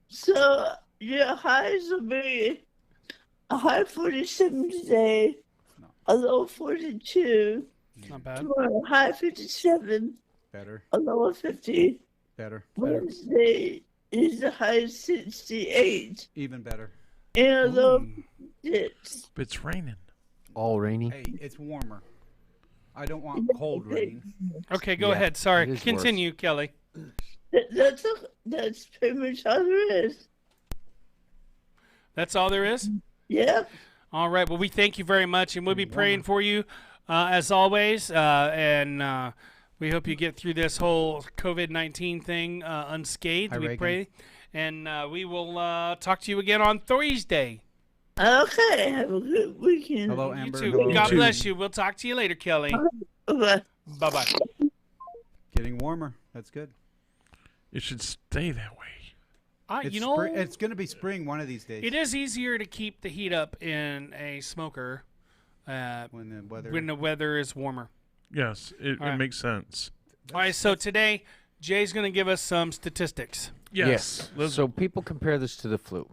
Speaker 5: So your highs will be a high 47 today, a low 42.
Speaker 2: Not bad.
Speaker 5: Tomorrow, high 57,
Speaker 1: Better.
Speaker 5: a low of 50.
Speaker 1: Better.
Speaker 5: Wednesday is the high 68
Speaker 1: Even better.
Speaker 5: and a low 6.
Speaker 4: But it's raining.
Speaker 3: All rainy.
Speaker 1: Hey, it's warmer. I don't want cold rain.
Speaker 2: Okay, go
Speaker 3: Yeah,
Speaker 2: ahead.
Speaker 3: it
Speaker 2: Sorry.
Speaker 3: is
Speaker 2: Continue, Kelly.
Speaker 5: That's pretty much all there is.
Speaker 2: That's all there is?
Speaker 5: Yeah.
Speaker 2: All right. Well, we thank you very much, and we'll be praying for you as always. And we hope you get through this whole COVID-19 thing unscathed.
Speaker 1: Hi,
Speaker 2: We
Speaker 1: Reagan.
Speaker 2: pray. And we will talk to you again on Thursday.
Speaker 5: Okay. Have a good weekend.
Speaker 1: Hello,
Speaker 2: You
Speaker 1: Amber.
Speaker 2: too.
Speaker 1: Hello.
Speaker 2: God
Speaker 4: too.
Speaker 2: bless you. We'll talk to you later, Kelly.
Speaker 5: Bye.
Speaker 2: Bye-bye.
Speaker 1: Getting warmer. That's good.
Speaker 4: It should stay that way.
Speaker 1: It's
Speaker 2: You know,
Speaker 1: it's going to be spring one of these days.
Speaker 2: it is easier to keep the heat up in a smoker
Speaker 1: when the
Speaker 2: weather is warmer.
Speaker 4: Yes, it
Speaker 2: right.
Speaker 4: makes sense.
Speaker 2: All right, so today Jay's going to give us some statistics.
Speaker 4: Yes.
Speaker 3: So people compare this to the flu,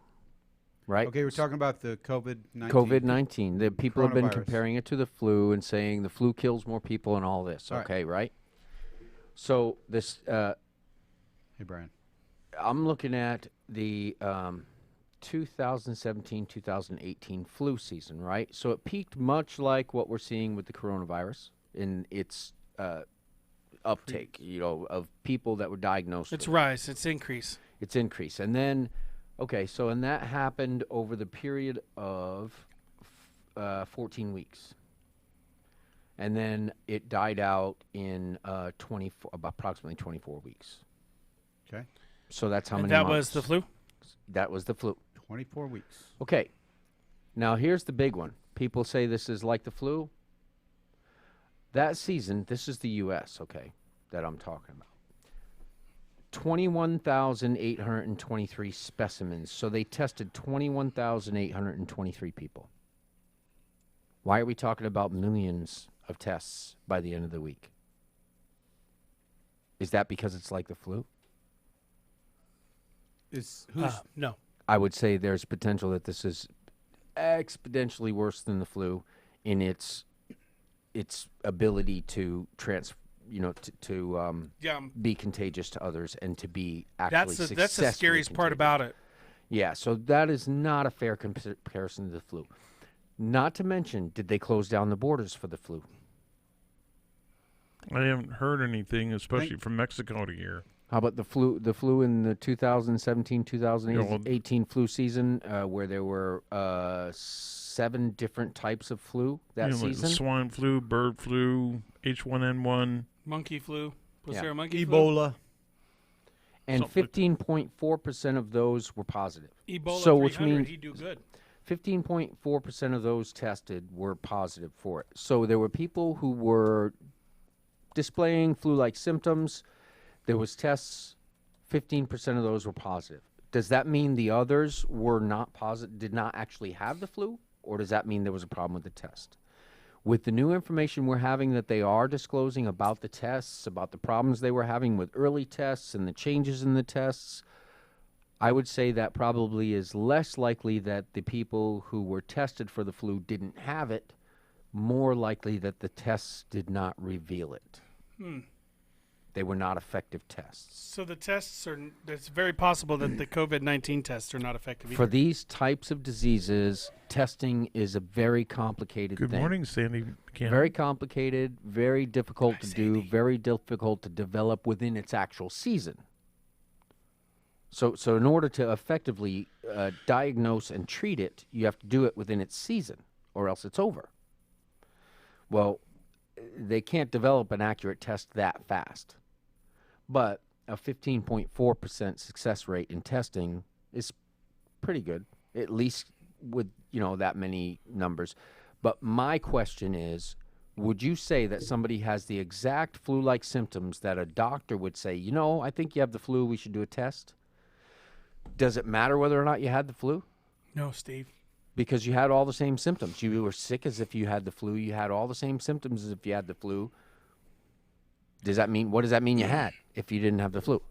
Speaker 3: right?
Speaker 1: Okay, we're talking about the COVID-19.
Speaker 3: COVID-19. The people have been
Speaker 1: Coronavirus.
Speaker 3: comparing it to the flu and saying the flu kills more people and all this.
Speaker 1: All right.
Speaker 3: Okay, right? So this,
Speaker 1: Hey, Brian.
Speaker 3: I'm looking at the 2017-2018 flu season, right? So it peaked much like what we're seeing with the coronavirus in its uptake, of people that were diagnosed.
Speaker 2: It's
Speaker 3: with it.
Speaker 2: rise, it's increase.
Speaker 3: Its increase. And then, and that happened over the period of 14 weeks. And then it died out in approximately 24 weeks.
Speaker 1: Okay.
Speaker 3: So that's how
Speaker 2: And
Speaker 3: many
Speaker 2: that
Speaker 3: months.
Speaker 2: was the flu?
Speaker 3: That was the flu.
Speaker 1: 24 weeks.
Speaker 3: Okay. Now here's the big one. People say this is like the flu. That season, this is the U.S., okay, that I'm talking about. 21,823 specimens. So they tested 21,823 people. Why are we talking about millions of tests by the end of the week? Is that because it's like the flu?
Speaker 2: No.
Speaker 3: I would say there's potential that this is exponentially worse than the flu in its ability to be contagious to others and to be actually
Speaker 2: That's the
Speaker 3: successfully
Speaker 2: scariest part
Speaker 3: contagious.
Speaker 2: about it.
Speaker 3: Yeah, so that is not a fair comparison to the flu. Not to mention, did they close down the borders for the flu?
Speaker 4: I haven't heard anything, especially from Mexico to here.
Speaker 3: How about the flu? The flu in the 2017-2018 flu season, where there were 7 different types of flu that
Speaker 4: Like
Speaker 3: season.
Speaker 4: swine flu, bird flu, H1N1.
Speaker 2: Monkey flu. Was
Speaker 3: Yeah.
Speaker 2: there a monkey flu?
Speaker 1: Ebola.
Speaker 3: And
Speaker 4: Something like-
Speaker 3: 15.4% of those were positive.
Speaker 2: Ebola
Speaker 3: So, which
Speaker 2: 300,
Speaker 3: means
Speaker 2: he'd do good.
Speaker 3: 15.4% of those tested were positive for it. So there were people who were displaying flu-like symptoms. There was tests. 15% of those were positive. Does that mean the others were not positive, did not actually have the flu, or does that mean there was a problem with the test? With the new information we're having that they are disclosing about the tests, about the problems they were having with early tests and the changes in the tests, I would say that probably is less likely that the people who were tested for the flu didn't have it, more likely that the tests did not reveal it. They were not effective tests.
Speaker 2: So the tests are, it's very possible that the COVID-19 tests are not effective either.
Speaker 3: For these types of diseases, testing is a very complicated
Speaker 4: Good
Speaker 3: thing.
Speaker 4: morning, Sandy McCann.
Speaker 3: Very complicated, very difficult to do, very difficult to develop within its actual season. So in order to effectively diagnose and treat it, you have to do it within its season, or else it's over. Well, they can't develop an accurate test that fast. But a 15.4% success rate in testing is pretty good, at least with, that many numbers. But my question is, would you say that somebody has the exact flu-like symptoms that a doctor would say, I think you have the flu, we should do a test? Does it matter whether or not you had the flu?
Speaker 2: No, Steve.
Speaker 3: Because you had all the same symptoms. You were sick as if you had the flu. You had all the same symptoms as if you had the flu. What does that mean you had if you didn't have the flu?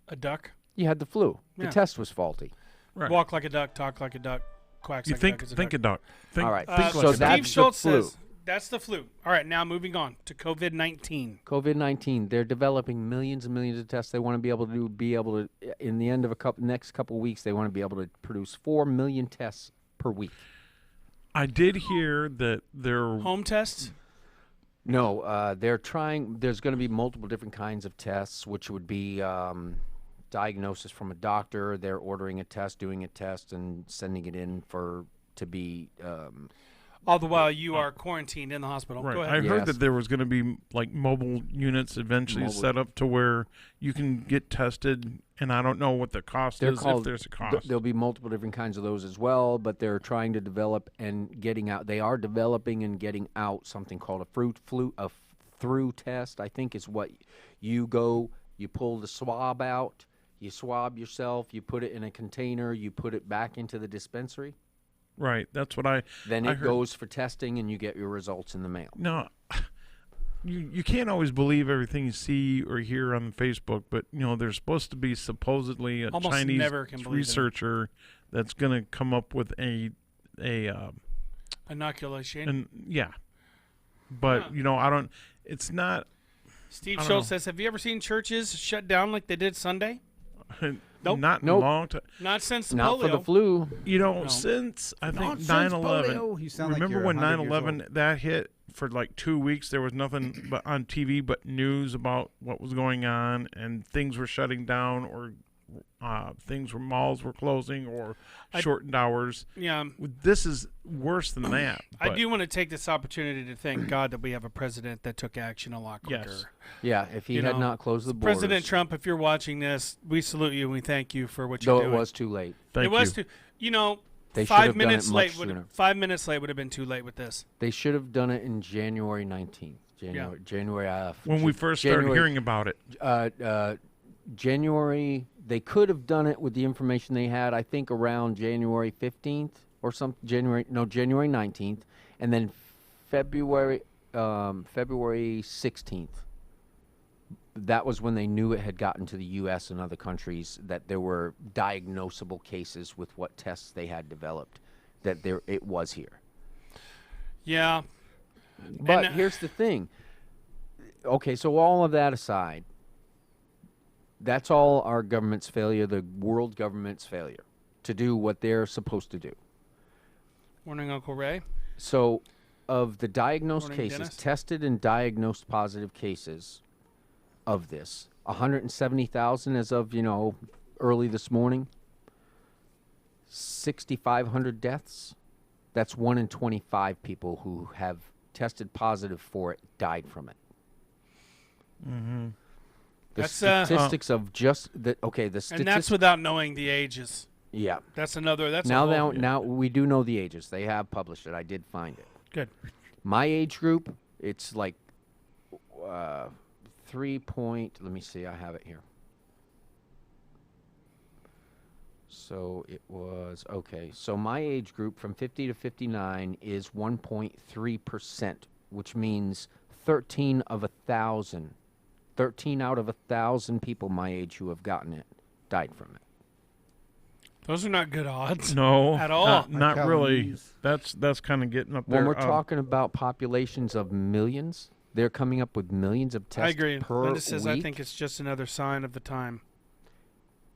Speaker 2: A duck.
Speaker 3: You had the flu. The
Speaker 2: Yeah.
Speaker 3: test was faulty.
Speaker 4: Right.
Speaker 2: Walk like a duck, talk like a duck. quacks
Speaker 4: You
Speaker 2: like a
Speaker 4: think
Speaker 2: duck is a
Speaker 4: think
Speaker 2: duck.
Speaker 4: a duck. Think,
Speaker 3: All right.
Speaker 4: think like
Speaker 3: So
Speaker 4: a duck.
Speaker 3: that's
Speaker 2: Steve
Speaker 3: the
Speaker 2: Schultz
Speaker 3: flu.
Speaker 2: says that's the flu. All right, now moving on to COVID-19.
Speaker 3: COVID-19. They're developing millions and millions of tests. They want to be able to in the end of next couple of weeks, they want to be able to produce 4 million tests per week.
Speaker 4: I did hear that there.
Speaker 2: Home tests.
Speaker 3: No, they're trying. There's going to be multiple different kinds of tests, which would be diagnosis from a doctor. They're ordering a test, doing a test, and sending it in to be.
Speaker 2: All the while you are quarantined in the hospital.
Speaker 4: Right.
Speaker 2: Go
Speaker 4: I
Speaker 2: ahead.
Speaker 4: heard
Speaker 3: Yes.
Speaker 4: that there was going to be like mobile units eventually
Speaker 3: Mobile-
Speaker 4: set up to where you can get tested, and I don't know what the cost
Speaker 3: They're
Speaker 4: is
Speaker 3: called.
Speaker 4: if there's a cost.
Speaker 3: There'll be multiple different kinds of those as well, but they're trying to develop and getting out. They are developing and getting out something called a through test. I think is what you go. You pull the swab out. You swab yourself. You put it in a container. You put it back into the dispensary.
Speaker 4: Right. That's what I.
Speaker 3: Then
Speaker 4: I
Speaker 3: it
Speaker 4: heard.
Speaker 3: goes for testing, and you get your results in the mail.
Speaker 4: No, you can't always believe everything you see or hear on Facebook, but there's supposed to be supposedly a
Speaker 2: Almost
Speaker 4: Chinese
Speaker 2: never can believe it.
Speaker 4: researcher that's going to come up with a
Speaker 2: Inoculation.
Speaker 4: and yeah, but
Speaker 2: Huh.
Speaker 4: I don't. It's not.
Speaker 2: Steve
Speaker 4: I don't
Speaker 2: Schultz
Speaker 4: know.
Speaker 2: says, have you ever seen churches shut down like they did Sunday? Nope.
Speaker 4: Not in
Speaker 3: Nope.
Speaker 4: a long time.
Speaker 2: Not since the
Speaker 3: Not
Speaker 2: polio.
Speaker 3: for the flu.
Speaker 2: No.
Speaker 4: Since I
Speaker 1: Not
Speaker 4: think
Speaker 1: since
Speaker 4: 9/11.
Speaker 1: polio. You sound like
Speaker 4: Remember
Speaker 1: you're
Speaker 4: when
Speaker 1: 100 years
Speaker 4: 9/11
Speaker 1: old.
Speaker 4: that hit for like 2 weeks? There was nothing but on TV but news about what was going on, and things were shutting down, or malls were closing, or shortened hours.
Speaker 2: Yeah.
Speaker 4: This is worse than that.
Speaker 2: I
Speaker 4: but
Speaker 2: do want to take this opportunity to thank God that we have a president that took action a lot quicker.
Speaker 4: Yes.
Speaker 3: Yeah, if he
Speaker 2: You
Speaker 3: had
Speaker 2: know,
Speaker 3: not closed the borders,
Speaker 2: President Trump, if you're watching this, we salute you and we thank you for what
Speaker 3: though
Speaker 2: you're
Speaker 3: it
Speaker 2: doing.
Speaker 3: was too late.
Speaker 4: thank
Speaker 2: it was
Speaker 4: you.
Speaker 2: too.
Speaker 3: They should
Speaker 2: 5
Speaker 3: have done
Speaker 2: minutes
Speaker 3: it
Speaker 2: late.
Speaker 3: much sooner.
Speaker 2: 5 minutes late would have been too late with this.
Speaker 3: They should have done it in January 19th. January.
Speaker 4: When we first started
Speaker 3: January-
Speaker 4: hearing about it.
Speaker 3: January, they could have done it with the information they had, I think around January 15th or January 19th, and then February 16th. That was when they knew it had gotten to the U.S. and other countries, that there were diagnosable cases with what tests they had developed, that it was here.
Speaker 2: Yeah.
Speaker 3: But
Speaker 2: And,
Speaker 3: here's the thing. Okay, so all of that aside, that's all our government's failure, the world government's failure to do what they're supposed to do.
Speaker 2: Morning, Uncle Ray.
Speaker 3: So, of the diagnosed
Speaker 2: Morning,
Speaker 3: cases,
Speaker 2: Dennis.
Speaker 3: tested and diagnosed positive cases of this, 170,000 as of, early this morning, 6,500 deaths. That's 1 in 25 people who have tested positive for it died from it.
Speaker 4: Mm-hmm.
Speaker 3: The
Speaker 2: That's,
Speaker 3: statistics of just the the statistics.
Speaker 2: And that's without knowing the ages.
Speaker 3: Yeah.
Speaker 2: That's another. That's
Speaker 3: Now,
Speaker 2: a whole,
Speaker 3: now we do know the ages. They have published it. I did find it.
Speaker 2: Good.
Speaker 3: My age group, it's like 3 point. Let me see. I have it here. So it was okay. So my age group from 50 to 59 is 1.3%, which means 13 of 1,000. 13 out of 1,000 people my age who have gotten it died from it.
Speaker 2: Those are not good odds.
Speaker 4: No,
Speaker 2: At all.
Speaker 4: Not
Speaker 1: Like
Speaker 4: really.
Speaker 1: Calamise.
Speaker 4: That's kind of getting up there.
Speaker 3: When we're talking about populations of millions, they're coming up with millions of tests
Speaker 2: I agree.
Speaker 3: per
Speaker 2: Linda says,
Speaker 3: week.
Speaker 2: I think it's just another sign of the time.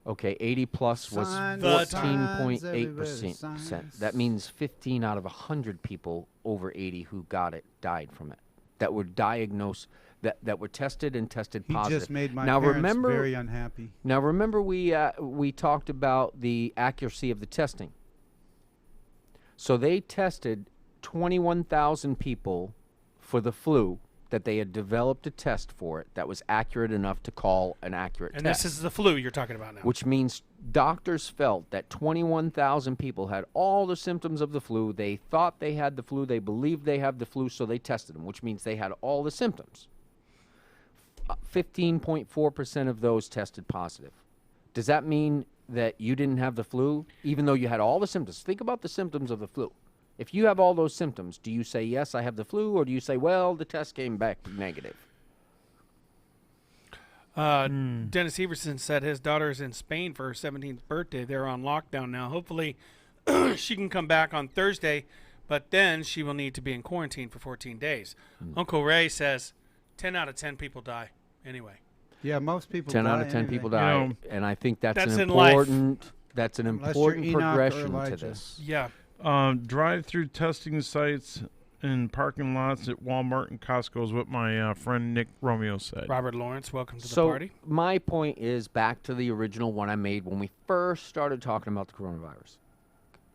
Speaker 3: Okay, 80 plus was
Speaker 1: Signs,
Speaker 2: The
Speaker 3: 14.8%.
Speaker 1: signs.
Speaker 3: That means 15 out of 100 people over 80 who got it died from it. That were diagnosed, that were tested and tested
Speaker 1: He
Speaker 3: positive.
Speaker 1: just made my
Speaker 3: Now
Speaker 1: parents
Speaker 3: remember-
Speaker 1: very unhappy.
Speaker 3: Now remember we talked about the accuracy of the testing. So they tested 21,000 people for the flu that they had developed a test for it that was accurate enough to call an accurate
Speaker 2: And
Speaker 3: test.
Speaker 2: this is the flu you're talking about now.
Speaker 3: Which means doctors felt that 21,000 people had all the symptoms of the flu. They thought they had the flu. They believed they had the flu, so they tested them, which means they had all the symptoms. 15.4% of those tested positive. Does that mean that you didn't have the flu, even though you had all the symptoms? Think about the symptoms of the flu. If you have all those symptoms, do you say, yes, I have the flu, or do you say, well, the test came back negative?
Speaker 2: Dennis Everson said his daughter is in Spain for her 17th birthday. They're on lockdown now. Hopefully, she can come back on Thursday, but then she will need to be in quarantine for 14 days. Uncle Ray says 10 out of 10 people die anyway.
Speaker 1: Yeah, most people
Speaker 3: 10 out
Speaker 1: die
Speaker 3: of 10
Speaker 1: anyway.
Speaker 3: people die,
Speaker 4: know,
Speaker 3: and I think that's
Speaker 2: that's
Speaker 3: an
Speaker 2: in life.
Speaker 3: important. That's an
Speaker 1: Unless you're
Speaker 3: important
Speaker 1: Enoch or
Speaker 3: progression to
Speaker 1: Elijah.
Speaker 3: this.
Speaker 2: Yeah.
Speaker 4: Drive-through testing sites in parking lots at Walmart and Costco is what my friend Nick Romeo said.
Speaker 2: Robert Lawrence, welcome to the
Speaker 3: So
Speaker 2: party.
Speaker 3: my point is back to the original one I made when we first started talking about the coronavirus.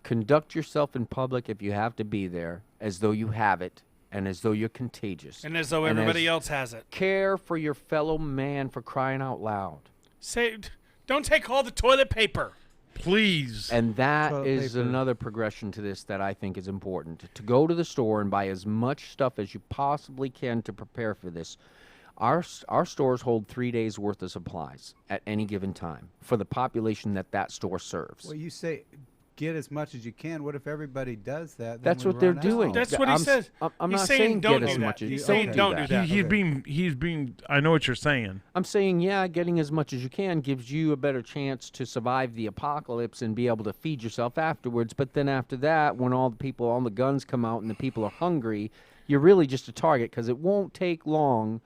Speaker 3: Conduct yourself in public if you have to be there as though you have it and as though you're contagious.
Speaker 2: And as though
Speaker 3: And
Speaker 2: everybody
Speaker 3: as-
Speaker 2: else has it.
Speaker 3: Care for your fellow man, for crying out loud.
Speaker 2: Don't take all the toilet paper.
Speaker 4: Please.
Speaker 3: And that
Speaker 1: Toilet
Speaker 3: is
Speaker 1: paper.
Speaker 3: another progression to this that I think is important. To go to the store and buy as much stuff as you possibly can to prepare for this. Our stores hold 3 days worth of supplies at any given time for the population that store serves.
Speaker 1: Well, you say get as much as you can. What if everybody does that? Then
Speaker 3: That's
Speaker 1: we
Speaker 3: what they're
Speaker 1: run
Speaker 3: doing.
Speaker 1: out?
Speaker 2: That's what he
Speaker 3: I'm s-
Speaker 2: said.
Speaker 3: I'm
Speaker 2: He's
Speaker 3: not
Speaker 2: saying
Speaker 3: saying
Speaker 2: don't
Speaker 3: get
Speaker 2: do
Speaker 3: as
Speaker 2: that.
Speaker 3: much as
Speaker 2: He's
Speaker 3: you
Speaker 2: saying
Speaker 3: don't
Speaker 2: don't
Speaker 3: do
Speaker 2: do
Speaker 3: that.
Speaker 2: that.
Speaker 4: He's being. I know what you're saying.
Speaker 3: I'm saying, yeah, getting as much as you can gives you a better chance to survive the apocalypse and be able to feed yourself afterwards. But then after that, when all the guns come out and the people are hungry, you're really just a target because it won't take long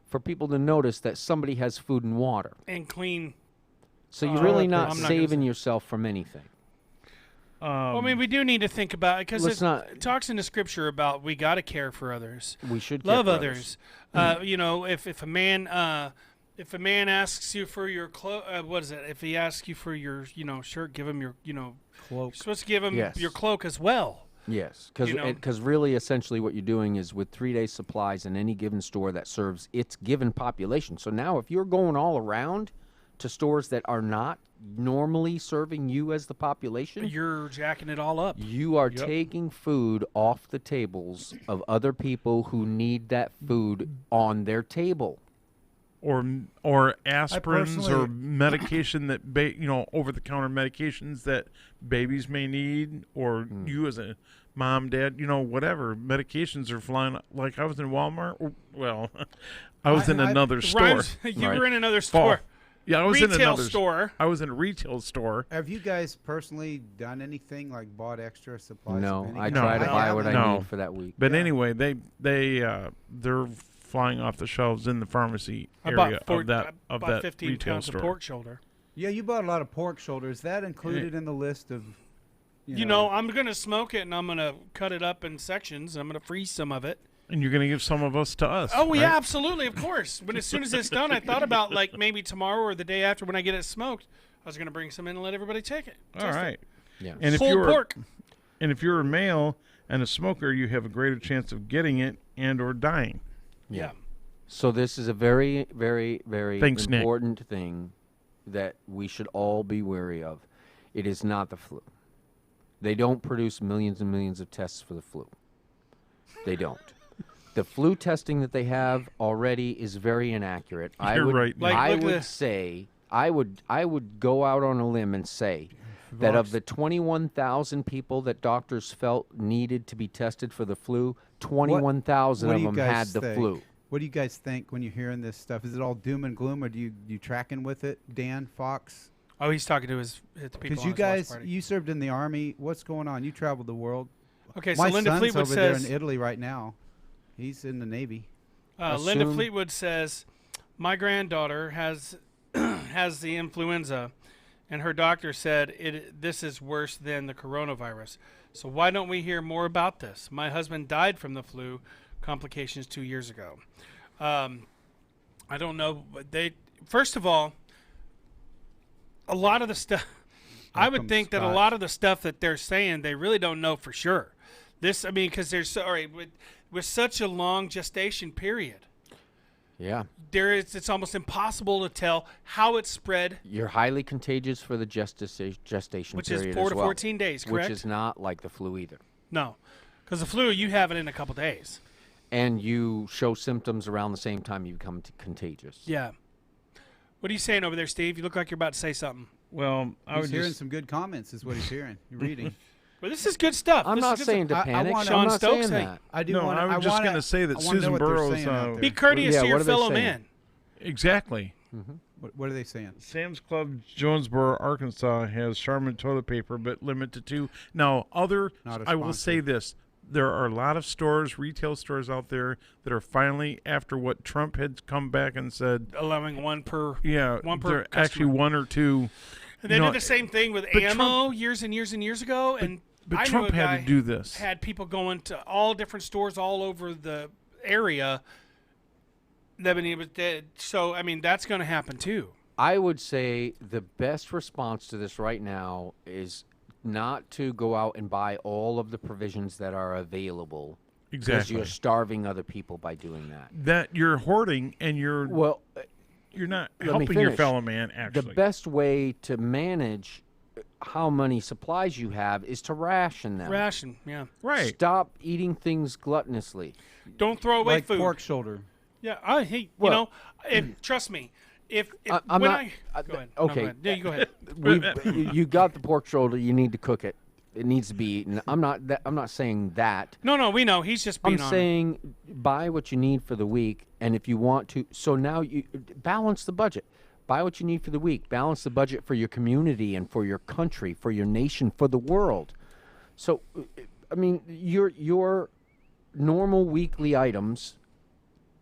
Speaker 3: for people to notice that somebody has food and water.
Speaker 2: And clean.
Speaker 3: So you're really
Speaker 2: I'm
Speaker 3: not
Speaker 2: not gonna
Speaker 3: saving
Speaker 2: say-
Speaker 3: yourself from anything.
Speaker 2: Well, I mean, we do need to think about it because
Speaker 3: Let's
Speaker 2: it
Speaker 3: not-
Speaker 2: talks in the scripture about we got to care for others.
Speaker 3: We should care
Speaker 2: Love
Speaker 3: for
Speaker 2: others. You know, if a man asks you for your what is it? If he asks you for your shirt, give him your
Speaker 1: Cloak.
Speaker 2: You're supposed to give him
Speaker 3: Yes.
Speaker 2: your cloak as well.
Speaker 3: Yes,
Speaker 2: You know?
Speaker 3: because really, essentially, what you're doing is with 3 days supplies in any given store that serves its given population. So now, if you're going all around to stores that are not normally serving you as the population,
Speaker 2: You're jacking it all up.
Speaker 3: you are taking food off the tables of other people who need that food on their table.
Speaker 4: Or aspirins or
Speaker 1: personally-
Speaker 4: medication that over-the-counter medications that babies may need, or you as a mom, dad, whatever medications are flying. Like I was in Walmart. Well, I was in another store.
Speaker 2: Rhymes, you
Speaker 3: Right.
Speaker 2: were in another
Speaker 4: Fall.
Speaker 2: store.
Speaker 4: Yeah, I was in
Speaker 2: Retail
Speaker 4: another
Speaker 2: store.
Speaker 4: I was in a retail store.
Speaker 1: Have you guys personally done anything like bought extra supplies?
Speaker 3: No,
Speaker 1: of any
Speaker 3: I
Speaker 1: kind?
Speaker 3: try to
Speaker 4: I
Speaker 3: buy what I
Speaker 4: haven't.
Speaker 3: need for that week.
Speaker 4: But
Speaker 1: Yeah.
Speaker 4: anyway, they're flying off the shelves in the pharmacy
Speaker 2: I
Speaker 4: area
Speaker 2: bought
Speaker 4: of that
Speaker 2: 15
Speaker 4: retail
Speaker 2: pounds
Speaker 4: store.
Speaker 2: of pork shoulder.
Speaker 1: Yeah, you bought a lot of pork shoulder. Is that included in the list of?
Speaker 2: You know, I'm gonna smoke it and I'm gonna cut it up in sections. I'm gonna freeze some of it.
Speaker 4: And you're going to give some of us to us.
Speaker 2: Oh
Speaker 4: right?
Speaker 2: yeah, absolutely, of course. But as soon as it's done, I thought about like maybe tomorrow or the day after when I get it smoked, I was gonna bring some in and let everybody take it.
Speaker 4: All
Speaker 2: Taste it.
Speaker 4: right.
Speaker 3: Yeah.
Speaker 4: And if
Speaker 2: Pulled
Speaker 4: you're
Speaker 2: pork.
Speaker 4: and if you're a male and a smoker, you have a greater chance of getting it and or dying.
Speaker 2: Yeah.
Speaker 3: So this is a very, very, very
Speaker 4: Thanks, Nick.
Speaker 3: important thing that we should all be wary of. It is not the flu. They don't produce millions and millions of tests for the flu. They don't. The flu testing that they have already is very inaccurate.
Speaker 4: You're right, Nick.
Speaker 2: Like,
Speaker 3: I
Speaker 2: look at
Speaker 3: would
Speaker 2: the-
Speaker 3: say I would go out on a limb and say that of the 21,000 people that doctors felt needed to be tested for the flu, 21,000
Speaker 1: what
Speaker 3: of
Speaker 1: do you
Speaker 3: them
Speaker 1: guys
Speaker 3: had the
Speaker 1: think?
Speaker 3: flu.
Speaker 1: What do you guys think when you're hearing this stuff? Is it all doom and gloom, or do you tracking with it, Dan Fox?
Speaker 2: Oh, he's talking to his people.
Speaker 1: Because
Speaker 2: on
Speaker 1: you
Speaker 2: his watch
Speaker 1: guys,
Speaker 2: party.
Speaker 1: you served in the army. What's going on? You traveled the world.
Speaker 2: Okay, so
Speaker 1: My
Speaker 2: Linda
Speaker 1: son's
Speaker 2: Fleetwood
Speaker 1: over there
Speaker 2: says.
Speaker 1: in Italy right now. He's in the Navy.
Speaker 2: Linda
Speaker 3: Assume-
Speaker 2: Fleetwood says, my granddaughter has has the influenza, and her doctor said this is worse than the coronavirus. So why don't we hear more about this? My husband died from the flu complications 2 years ago. I don't know, but first of all, a lot of the stuff. I would
Speaker 1: comes
Speaker 2: think that a
Speaker 1: Scott.
Speaker 2: lot of the stuff that they're saying they really don't know for sure. Because there's with such a long gestation period.
Speaker 3: Yeah.
Speaker 2: It's almost impossible to tell how it's spread,
Speaker 3: You're highly contagious for the gestation
Speaker 2: which
Speaker 3: period
Speaker 2: is 4
Speaker 3: as
Speaker 2: to
Speaker 3: well,
Speaker 2: 14 days, correct?
Speaker 3: which is not like the flu either.
Speaker 2: No, because the flu, you have it in a couple days.
Speaker 3: And you show symptoms around the same time you become contagious.
Speaker 2: Yeah. What are you saying over there, Steve? You look like you're about to say something.
Speaker 4: Well, I
Speaker 1: He's
Speaker 4: would
Speaker 1: hearing
Speaker 4: just
Speaker 1: some good comments, is what he's hearing. You're reading.
Speaker 2: Well, this is good stuff.
Speaker 3: I'm
Speaker 2: This
Speaker 3: not
Speaker 2: is good
Speaker 3: saying
Speaker 2: stuff.
Speaker 3: to
Speaker 1: I
Speaker 3: panic.
Speaker 1: wanna-
Speaker 2: Sean
Speaker 3: I'm not
Speaker 2: Stokes,
Speaker 3: saying
Speaker 2: hey.
Speaker 3: that.
Speaker 1: I do
Speaker 4: No,
Speaker 1: want.
Speaker 4: I was just
Speaker 1: going
Speaker 4: gonna say that
Speaker 1: to
Speaker 4: Susan Burrows,
Speaker 2: Be courteous
Speaker 3: Yeah,
Speaker 2: to
Speaker 3: what
Speaker 2: your
Speaker 3: are they
Speaker 2: fellow
Speaker 3: saying?
Speaker 2: man.
Speaker 4: exactly.
Speaker 1: What are they saying?
Speaker 4: Sam's Club, Jonesboro, Arkansas, has Charmin toilet paper, but limited to. Now,
Speaker 1: Not a
Speaker 4: I will
Speaker 1: sponsor.
Speaker 4: say this. There are a lot of stores, retail stores out there that are finally, after what Trump had come back and said,
Speaker 2: allowing one per.
Speaker 4: yeah,
Speaker 2: One per
Speaker 4: they're actually
Speaker 2: customer.
Speaker 4: one or two.
Speaker 2: And they
Speaker 4: you know,
Speaker 2: did the same thing with
Speaker 4: but
Speaker 2: ammo years and years and years ago. And
Speaker 4: But
Speaker 2: I knew
Speaker 4: Trump
Speaker 2: a
Speaker 4: had
Speaker 2: guy
Speaker 4: to do this.
Speaker 2: Had people going to all different stores all over the area. That when he was dead. So I mean, that's going to happen too.
Speaker 3: I would say the best response to this right now is not to go out and buy all of the provisions that are available. Because
Speaker 4: Exactly.
Speaker 3: you're starving other people by doing that.
Speaker 4: That you're hoarding and you're
Speaker 3: Well,
Speaker 4: not
Speaker 3: let me
Speaker 4: helping your
Speaker 3: finish.
Speaker 4: fellow man,
Speaker 3: the
Speaker 4: actually.
Speaker 3: best way to manage how many supplies you have is to ration them.
Speaker 2: Ration, yeah.
Speaker 4: Right.
Speaker 3: Stop eating things gluttonously.
Speaker 2: Don't throw away
Speaker 1: Like
Speaker 2: food.
Speaker 1: pork shoulder.
Speaker 2: Yeah, I hate.
Speaker 3: Well-
Speaker 2: you know, if trust me, if
Speaker 3: I'm
Speaker 2: when
Speaker 3: not-
Speaker 2: go ahead.
Speaker 3: okay.
Speaker 2: No, go ahead. Yeah, you go ahead.
Speaker 3: You got the pork shoulder. You need to cook it. It needs to be eaten. I'm not saying that.
Speaker 2: No, we know. He's just
Speaker 3: I'm
Speaker 2: being honest.
Speaker 3: saying buy what you need for the week, and if you want to, so now you balance the budget. Buy what you need for the week. Balance the budget for your community and for your country, for your nation, for the world. So, I mean, your normal weekly items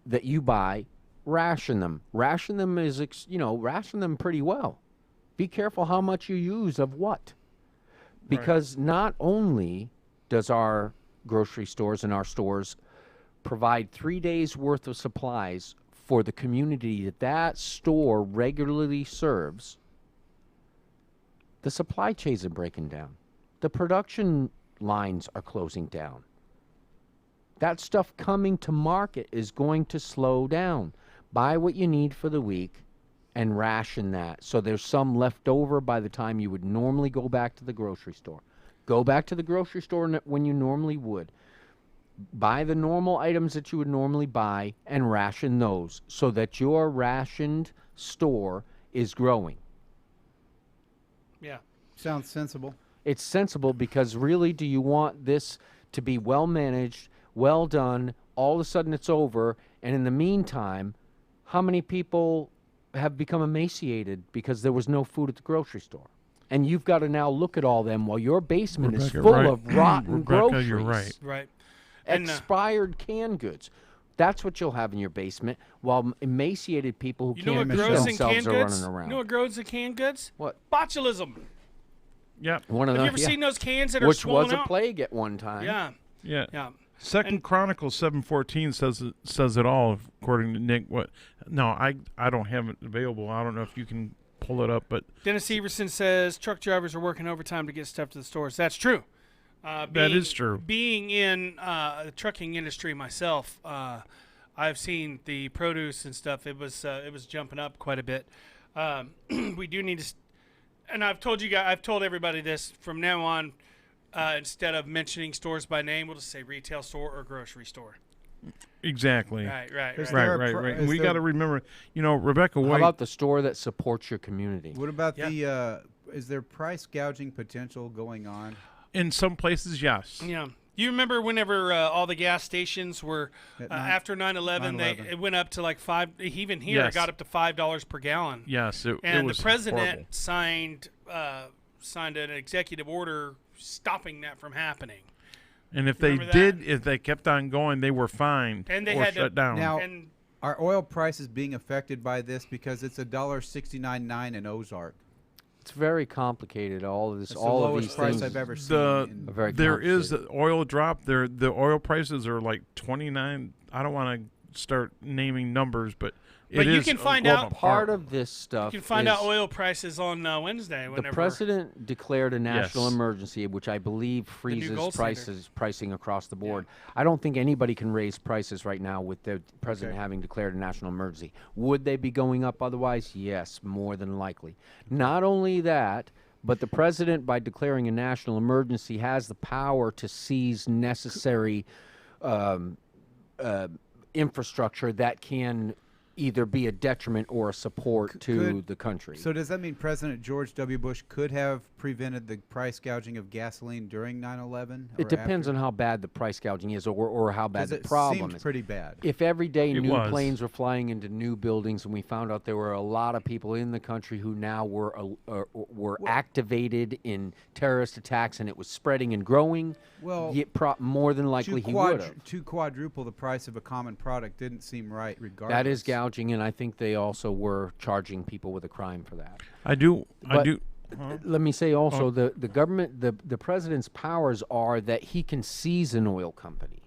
Speaker 3: that you buy, ration them. Ration them ration them pretty well. Be careful how much you use of what. Because not only does our grocery stores and our stores provide 3 days worth of supplies for the community that store regularly serves, the supply chains are breaking down. The production lines are closing down. That stuff coming to market is going to slow down. Buy what you need for the week and ration that. So there's some left over by the time you would normally go back to the grocery store. Go back to the grocery store when you normally would. Buy the normal items that you would normally buy and ration those so that your rationed store is growing.
Speaker 2: Yeah.
Speaker 1: Sounds sensible.
Speaker 3: It's sensible because really, do you want this to be well managed, well done, all of a sudden it's over, and in the meantime, how many people have become emaciated because there was no food at the grocery store? And you've got to now look at all them while your basement is
Speaker 4: Rebecca,
Speaker 3: full
Speaker 4: right.
Speaker 3: of rotten
Speaker 4: Rebecca,
Speaker 3: groceries.
Speaker 4: you're right.
Speaker 2: Right. And
Speaker 3: Expired canned goods. That's what you'll have in your basement while emaciated people who
Speaker 2: you know
Speaker 3: can't
Speaker 2: what
Speaker 3: feed
Speaker 2: grows in
Speaker 3: themselves
Speaker 2: canned
Speaker 3: are
Speaker 2: goods?
Speaker 3: running around.
Speaker 2: You know what grows in canned goods?
Speaker 3: What?
Speaker 2: Botulism.
Speaker 4: Yeah.
Speaker 3: One of
Speaker 2: Have you
Speaker 3: the-
Speaker 2: ever
Speaker 3: yeah.
Speaker 2: seen those cans that are
Speaker 3: Which
Speaker 2: swollen
Speaker 3: was a
Speaker 2: out?
Speaker 3: plague at one time.
Speaker 2: Yeah.
Speaker 4: Yeah.
Speaker 2: Yeah.
Speaker 4: Second Chronicles 7:14 says it all, according to Nick. What? No, I don't have it available. I don't know if you can pull it up, but
Speaker 2: Dennis Everson says truck drivers are working overtime to get stuff to the stores. That's true.
Speaker 4: That is true.
Speaker 2: Being in the trucking industry myself, I've seen the produce and stuff. It was jumping up quite a bit. We do need to, and I've told you guys, I've told everybody this from now on. Instead of mentioning stores by name, we'll just say retail store or grocery store.
Speaker 4: Exactly.
Speaker 2: Right.
Speaker 1: Is
Speaker 4: Right,
Speaker 1: there a
Speaker 4: right,
Speaker 1: pro-
Speaker 4: right.
Speaker 1: is
Speaker 4: We
Speaker 1: there-
Speaker 4: got to remember, Rebecca
Speaker 3: How
Speaker 4: White.
Speaker 3: about the store that supports your community?
Speaker 1: What about
Speaker 2: Yeah.
Speaker 1: the? Is there price gouging potential going on?
Speaker 4: in some places, yes.
Speaker 2: Yeah. You remember whenever all the gas stations were
Speaker 1: At
Speaker 2: after 9/11,
Speaker 1: 9/11.
Speaker 2: it went up to like $5. Even here,
Speaker 4: Yes.
Speaker 2: it got up to $5 per gallon.
Speaker 4: Yes, it
Speaker 2: And
Speaker 4: was
Speaker 2: the president
Speaker 4: horrible.
Speaker 2: signed an executive order stopping that from happening.
Speaker 4: And if they
Speaker 2: Remember
Speaker 4: did,
Speaker 2: that?
Speaker 4: if they kept on going, they were fined
Speaker 2: And they
Speaker 4: or
Speaker 2: had to-
Speaker 4: shut down.
Speaker 1: Now-
Speaker 2: And
Speaker 1: Are oil prices being affected by this because it's $1.69.9 in Ozark?
Speaker 3: It's very complicated. All of this,
Speaker 1: It's the
Speaker 3: all of
Speaker 1: lowest
Speaker 3: these
Speaker 1: price
Speaker 3: things.
Speaker 1: I've ever seen.
Speaker 4: The-
Speaker 1: in-
Speaker 3: Very
Speaker 4: There is
Speaker 3: complicated.
Speaker 4: the oil drop. The oil prices are like 29. I don't want to start naming numbers, but
Speaker 2: But
Speaker 4: it
Speaker 2: you
Speaker 4: is
Speaker 2: can find
Speaker 4: going
Speaker 2: out-
Speaker 3: Part
Speaker 4: apart.
Speaker 3: of this stuff.
Speaker 2: you can find
Speaker 3: is
Speaker 2: out oil prices on Wednesday.
Speaker 3: the
Speaker 2: Whenever
Speaker 3: president declared a national
Speaker 4: Yes.
Speaker 3: emergency, which I believe
Speaker 2: new
Speaker 3: freezes
Speaker 2: gold
Speaker 3: pricing across the board. I don't think anybody can raise prices right now with the president
Speaker 1: Okay.
Speaker 3: having declared a national emergency. Would they be going up otherwise? Yes, more than likely. Not only that, but the president, by declaring a national emergency, has the power to seize necessary infrastructure that can either be a detriment or a support to
Speaker 1: could-
Speaker 3: the country.
Speaker 1: So does that mean President George W. Bush could have prevented the price gouging of gasoline during 9/11?
Speaker 3: It depends on how bad the price gouging is, or how bad the
Speaker 1: it
Speaker 3: problem
Speaker 1: seemed
Speaker 3: is.
Speaker 1: pretty bad.
Speaker 3: If every day
Speaker 4: It
Speaker 3: new
Speaker 4: was.
Speaker 3: planes were flying into new buildings, and we found out there were a lot of people in the country who now were activated in terrorist attacks, and it was spreading and growing,
Speaker 1: Well,
Speaker 3: more than likely he would have.
Speaker 1: to quadruple the price of a common product didn't seem right, regardless.
Speaker 3: That is gouging, and I think they also were charging people with a crime for that.
Speaker 4: I do.
Speaker 3: But let me say also, the government, the president's powers are that he can seize an oil company.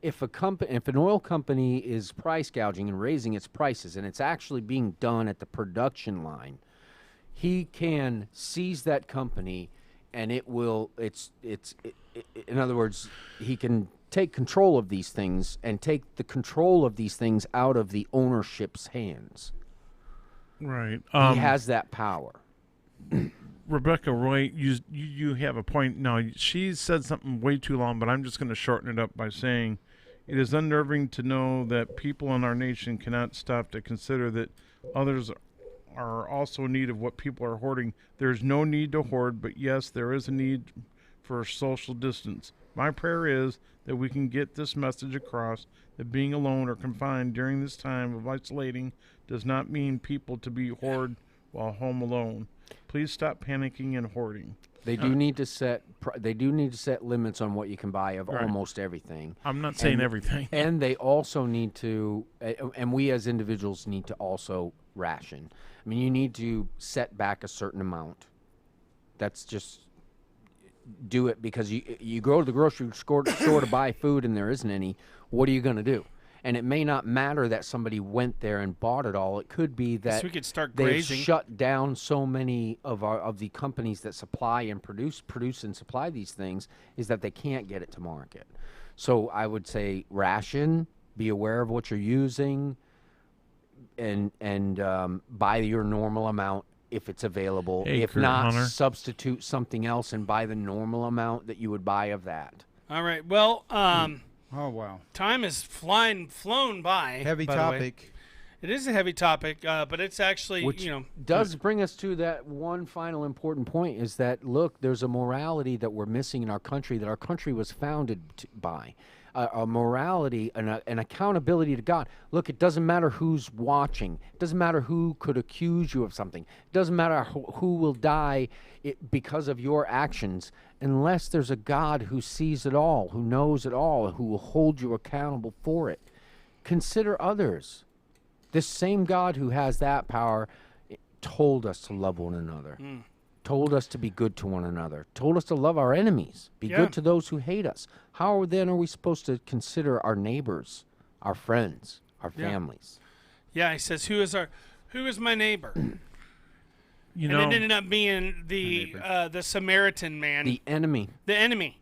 Speaker 3: If an oil company is price gouging and raising its prices, and it's actually being done at the production line, he can seize that company, and it will. In other words, he can take control of these things and take the control of these things out of the ownership's hands.
Speaker 4: Right.
Speaker 3: He has that power.
Speaker 4: Rebecca Roy, you have a point. Now, she said something way too long, but I'm just going to shorten it up by saying it is unnerving to know that people in our nation cannot stop to consider that others are also in need of what people are hoarding. There's no need to hoard, but yes, there is a need for social distance. My prayer is that we can get this message across that being alone or confined during this time of isolating does not mean people to be hoard while home alone. Please stop panicking and hoarding.
Speaker 3: They do need to set. They do need to set limits on what you can buy of
Speaker 4: Right.
Speaker 3: almost everything.
Speaker 4: I'm not saying everything.
Speaker 3: And they also need to, and we as individuals need to also ration. I mean, you need to set back a certain amount. That's just do it, because you go to the grocery store to buy food and there isn't any. What are you going to do? And it may not matter that somebody went there and bought it all. It could be that
Speaker 2: So we could start
Speaker 3: they've
Speaker 2: grazing.
Speaker 3: shut down so many of the companies that supply and produce and supply these things, is that they can't get it to market. So I would say ration, be aware of what you're using, and buy your normal amount if it's available.
Speaker 4: Hey,
Speaker 3: If
Speaker 4: Kurt
Speaker 3: not,
Speaker 4: Hunter.
Speaker 3: substitute something else and buy the normal amount that you would buy of that.
Speaker 2: All right. Well,
Speaker 1: Oh wow,
Speaker 2: time is flown by.
Speaker 1: heavy
Speaker 2: by the way.
Speaker 1: topic.
Speaker 2: It is a heavy topic, but it's actually,
Speaker 3: Which does bring us to that one final important point, is that, look, there's a morality that we're missing in our country, that our country was founded by. A morality and an accountability to God. Look, it doesn't matter who's watching. It doesn't matter who could accuse you of something. It doesn't matter who will die because of your actions, unless there's a God who sees it all, who knows it all, who will hold you accountable for it. Consider others. This same God who has that power told us to love one another, told us to be good to one another, told us to love our enemies, be
Speaker 2: Yeah.
Speaker 3: good to those who hate us. How then are we supposed to consider our neighbors, our friends, our
Speaker 2: Yeah.
Speaker 3: families?
Speaker 2: Yeah, he says, "Who is my neighbor?"
Speaker 4: You
Speaker 2: And
Speaker 4: know,
Speaker 2: it ended up being the Samaritan man,
Speaker 3: The enemy.
Speaker 2: the enemy.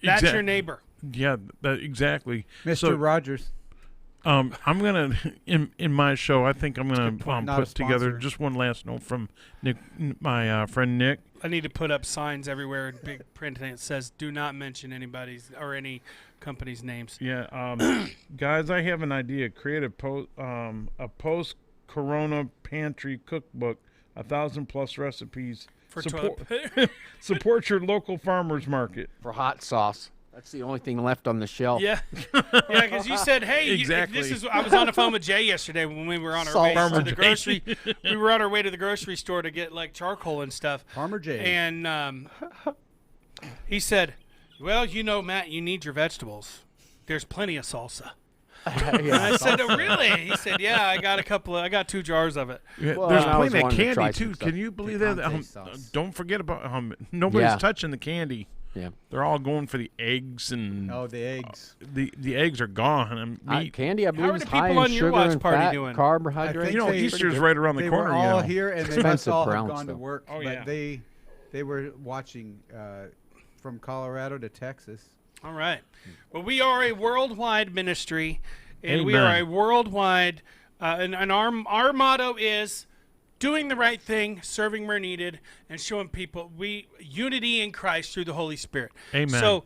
Speaker 2: That's your
Speaker 4: Exact-
Speaker 2: neighbor.
Speaker 4: yeah, exactly.
Speaker 1: Mr.
Speaker 4: So,
Speaker 1: Rogers.
Speaker 4: I'm gonna in my show. I think I'm gonna
Speaker 1: Not a
Speaker 4: put together
Speaker 1: sponsor.
Speaker 4: just one last note from Nick, my friend Nick.
Speaker 2: I need to put up signs everywhere in big print that says, "Do not mention anybody's or any company's names."
Speaker 4: Yeah, guys, I have an idea. Create a post-Corona pantry cookbook, 1,000+ recipes.
Speaker 2: For
Speaker 4: Support-
Speaker 2: toilet paper.
Speaker 4: Support your local farmers market.
Speaker 3: For hot sauce. That's the only thing left on the shelf.
Speaker 2: Yeah, yeah, because you said, "Hey,
Speaker 4: Exactly.
Speaker 2: this is." I was on the phone with Jay yesterday when we were on our way
Speaker 3: Farmer
Speaker 2: to the grocery. We were on our way to the grocery store to get like charcoal and stuff.
Speaker 1: Farmer Jay.
Speaker 2: And he said, "Well, you know, Matt, you need your vegetables. There's plenty of salsa." And I said, "Oh, really?" He said, "Yeah, I got 2 jars of it."
Speaker 4: Yeah,
Speaker 3: Well,
Speaker 4: there's
Speaker 3: I always
Speaker 4: plenty of
Speaker 3: wanted to try
Speaker 4: candy
Speaker 3: some
Speaker 4: too.
Speaker 3: stuff.
Speaker 4: Can you believe that?
Speaker 1: Picante sauce.
Speaker 4: Don't forget about nobody's
Speaker 3: Yeah.
Speaker 4: touching the candy.
Speaker 3: Yeah.
Speaker 4: They're all going for the eggs, and
Speaker 1: Oh, the eggs.
Speaker 4: the eggs are gone. And meat.
Speaker 3: Candy, I believe,
Speaker 2: are
Speaker 3: is
Speaker 2: the
Speaker 3: high
Speaker 2: people
Speaker 3: in
Speaker 2: on your
Speaker 3: sugar
Speaker 2: watch
Speaker 3: and
Speaker 2: party
Speaker 3: fat,
Speaker 2: doing?
Speaker 3: carbohydrates.
Speaker 4: You know,
Speaker 1: they-
Speaker 4: Easter's right around the
Speaker 1: They
Speaker 4: corner.
Speaker 1: were
Speaker 4: you
Speaker 1: all
Speaker 4: know.
Speaker 1: here, and they must
Speaker 3: Expensive
Speaker 1: all
Speaker 3: per
Speaker 1: have
Speaker 3: ounce,
Speaker 1: gone to
Speaker 3: though.
Speaker 1: work.
Speaker 2: Oh,
Speaker 1: but
Speaker 2: yeah.
Speaker 1: they were watching from Colorado to Texas.
Speaker 2: All right. Well, we are a worldwide ministry, and we are
Speaker 4: Amen.
Speaker 2: a worldwide. And our motto is doing the right thing, serving where needed, and showing people unity in Christ through the Holy Spirit.
Speaker 4: Amen.
Speaker 2: So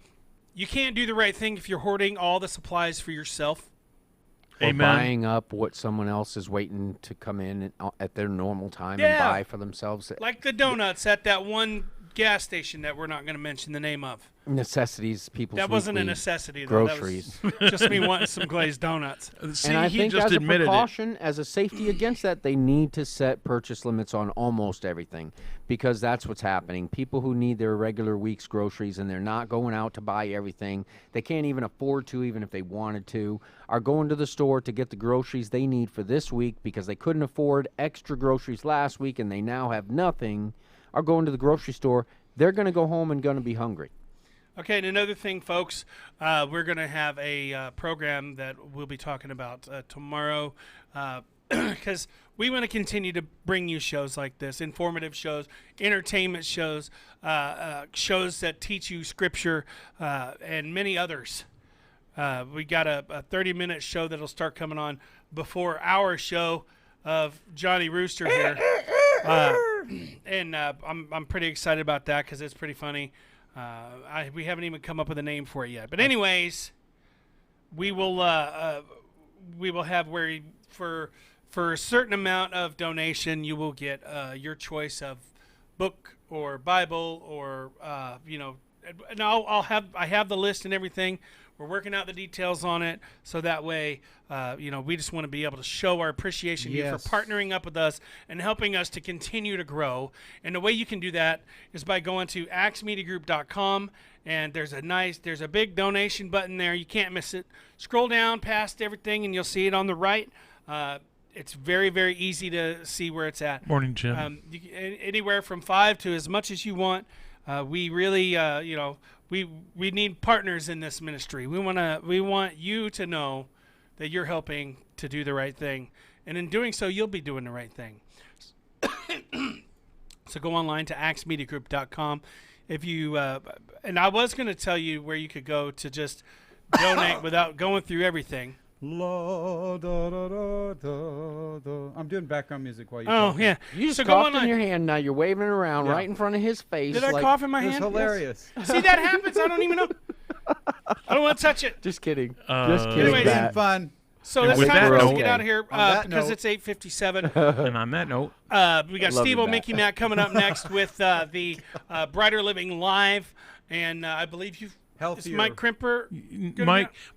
Speaker 2: you can't do the right thing if you're hoarding all the supplies for yourself.
Speaker 3: or
Speaker 4: Amen.
Speaker 3: buying up what someone else is waiting to come in at their normal time and
Speaker 2: Yeah.
Speaker 3: buy for themselves.
Speaker 2: Like the donuts at that one gas station that we're not going to mention the name of.
Speaker 3: Necessities, people's
Speaker 2: That wasn't a
Speaker 3: weekly
Speaker 2: necessity, though.
Speaker 3: groceries.
Speaker 2: That was just me wanting some glazed donuts.
Speaker 4: See,
Speaker 3: And I
Speaker 4: he
Speaker 3: think
Speaker 4: just
Speaker 3: as a
Speaker 4: admitted it.
Speaker 3: precaution, as a safety against that, they need to set purchase limits on almost everything, because that's what's happening. People who need their regular week's groceries and they're not going out to buy everything, they can't even afford to, even if they wanted to, are going to the store to get the groceries they need for this week because they couldn't afford extra groceries last week and they now have nothing, are going to the grocery store. They're going to go home and going to be hungry.
Speaker 2: Okay, and another thing, folks, we're going to have a program that we'll be talking about tomorrow because we want to continue to bring you shows like this, informative shows, entertainment shows, shows that teach you scripture, and many others. We got a 30-minute show that'll start coming on before our show of Johnny Rooster here. And I'm pretty excited about that because it's pretty funny. We haven't even come up with a name for it yet. But anyways, we will have where for a certain amount of donation, you will get your choice of book or Bible or and I have the list and everything. We're working out the details on it, so that way, we just want to be able to show our appreciation to you for
Speaker 1: Yes.
Speaker 2: partnering up with us and helping us to continue to grow. And the way you can do that is by going to axmediagroup.com, and there's a big donation button there. You can't miss it. Scroll down past everything, and you'll see it on the right. It's very, very easy to see where it's at.
Speaker 4: Morning, Jim.
Speaker 2: Anywhere from 5 to as much as you want. We really, we need partners in this ministry. We want you to know that you're helping to do the right thing, and in doing so, you'll be doing the right thing. So go online to axmediagroup.com. If you and I was going to tell you where you could go to just donate without going through everything.
Speaker 1: La, da, da, da, da, da. I'm doing background music while you.
Speaker 2: Oh yeah,
Speaker 3: You just
Speaker 2: so go
Speaker 3: coughed in
Speaker 2: online.
Speaker 3: your hand. Now you're waving it around
Speaker 1: Yeah.
Speaker 3: right in front of his face.
Speaker 2: Did I
Speaker 3: like,
Speaker 2: cough in my
Speaker 1: It was
Speaker 2: hand?
Speaker 1: hilarious.
Speaker 2: See, that happens. I don't even know. I don't want to touch it.
Speaker 3: Just kidding.
Speaker 4: Uh,
Speaker 3: Just kidding.
Speaker 2: Anyways,
Speaker 1: It's
Speaker 3: Matt.
Speaker 1: been fun.
Speaker 2: So
Speaker 4: And
Speaker 2: it's
Speaker 4: with
Speaker 2: time
Speaker 4: that
Speaker 2: for us to
Speaker 4: note-
Speaker 2: get out of here
Speaker 1: that
Speaker 2: because
Speaker 1: note-
Speaker 2: it's 8:57.
Speaker 4: And on that note,
Speaker 2: We got
Speaker 3: Love
Speaker 2: Steve
Speaker 3: you,
Speaker 2: O,
Speaker 3: Matt.
Speaker 2: Mickey Matt coming up next with the Brighter Living Live, and I believe is
Speaker 1: Healthier.
Speaker 2: Mike Krimper.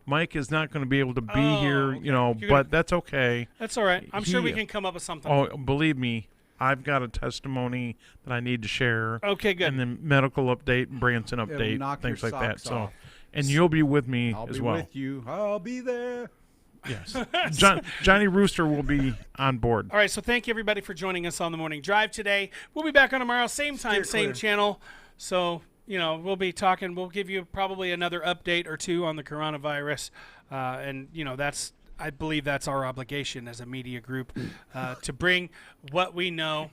Speaker 4: Mike is not going to be able to be
Speaker 2: Oh,
Speaker 4: here,
Speaker 2: okay.
Speaker 4: but
Speaker 2: You're gonna-
Speaker 4: that's okay.
Speaker 2: That's all right. I'm sure we
Speaker 4: He-
Speaker 2: can come up with something.
Speaker 4: Oh, believe me, I've got a testimony that I need to share,
Speaker 2: Okay, good.
Speaker 4: and then medical update, Branson
Speaker 1: It'll
Speaker 4: update,
Speaker 1: knock
Speaker 4: things
Speaker 1: your
Speaker 4: like that.
Speaker 1: socks
Speaker 4: So,
Speaker 1: off.
Speaker 4: and you'll be with me
Speaker 1: I'll
Speaker 4: as
Speaker 1: be
Speaker 4: well.
Speaker 1: with you. I'll be there.
Speaker 4: Yes, Johnny Rooster will be on board.
Speaker 2: All right, so thank you everybody for joining us on the morning drive today. We'll be back on tomorrow, same time,
Speaker 1: Steer
Speaker 2: same
Speaker 1: clear.
Speaker 2: channel. So we'll be talking. We'll give you probably another update or two on the coronavirus, and I believe that's our obligation as a media group to bring what we know.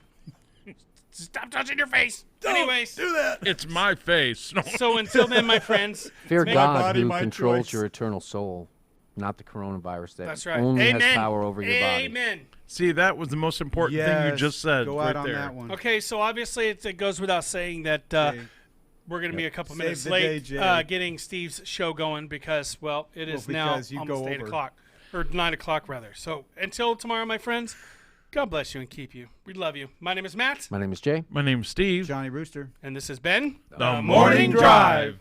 Speaker 2: Stop touching your face. Anyways,
Speaker 1: Do that.
Speaker 4: It's my face. No.
Speaker 2: so until then, my friends,
Speaker 3: Fear
Speaker 2: make-
Speaker 3: God
Speaker 1: body,
Speaker 3: who
Speaker 1: my
Speaker 3: controls
Speaker 1: choice.
Speaker 3: your eternal soul, not the coronavirus that
Speaker 2: That's right.
Speaker 3: only
Speaker 2: Amen.
Speaker 3: has power over your body.
Speaker 2: Amen.
Speaker 4: See, that was the most important thing you just said
Speaker 1: Go
Speaker 4: right
Speaker 1: out on
Speaker 4: there.
Speaker 1: that one.
Speaker 2: Okay, so obviously it goes without saying that
Speaker 1: Okay.
Speaker 2: we're going to be a couple
Speaker 1: Save
Speaker 2: minutes
Speaker 1: the
Speaker 2: late
Speaker 1: day, Jay.
Speaker 2: getting Steve's show going because, well, it is now
Speaker 1: because you
Speaker 2: almost
Speaker 1: go
Speaker 2: 8
Speaker 1: over.
Speaker 2: o'clock. Or 9 o'clock, rather. So until tomorrow, my friends, God bless you and keep you. We love you. My name is Matt,
Speaker 3: My name is Jay.
Speaker 4: My name's Steve.
Speaker 1: Johnny Rooster.
Speaker 2: and this has been
Speaker 4: The Morning Drive.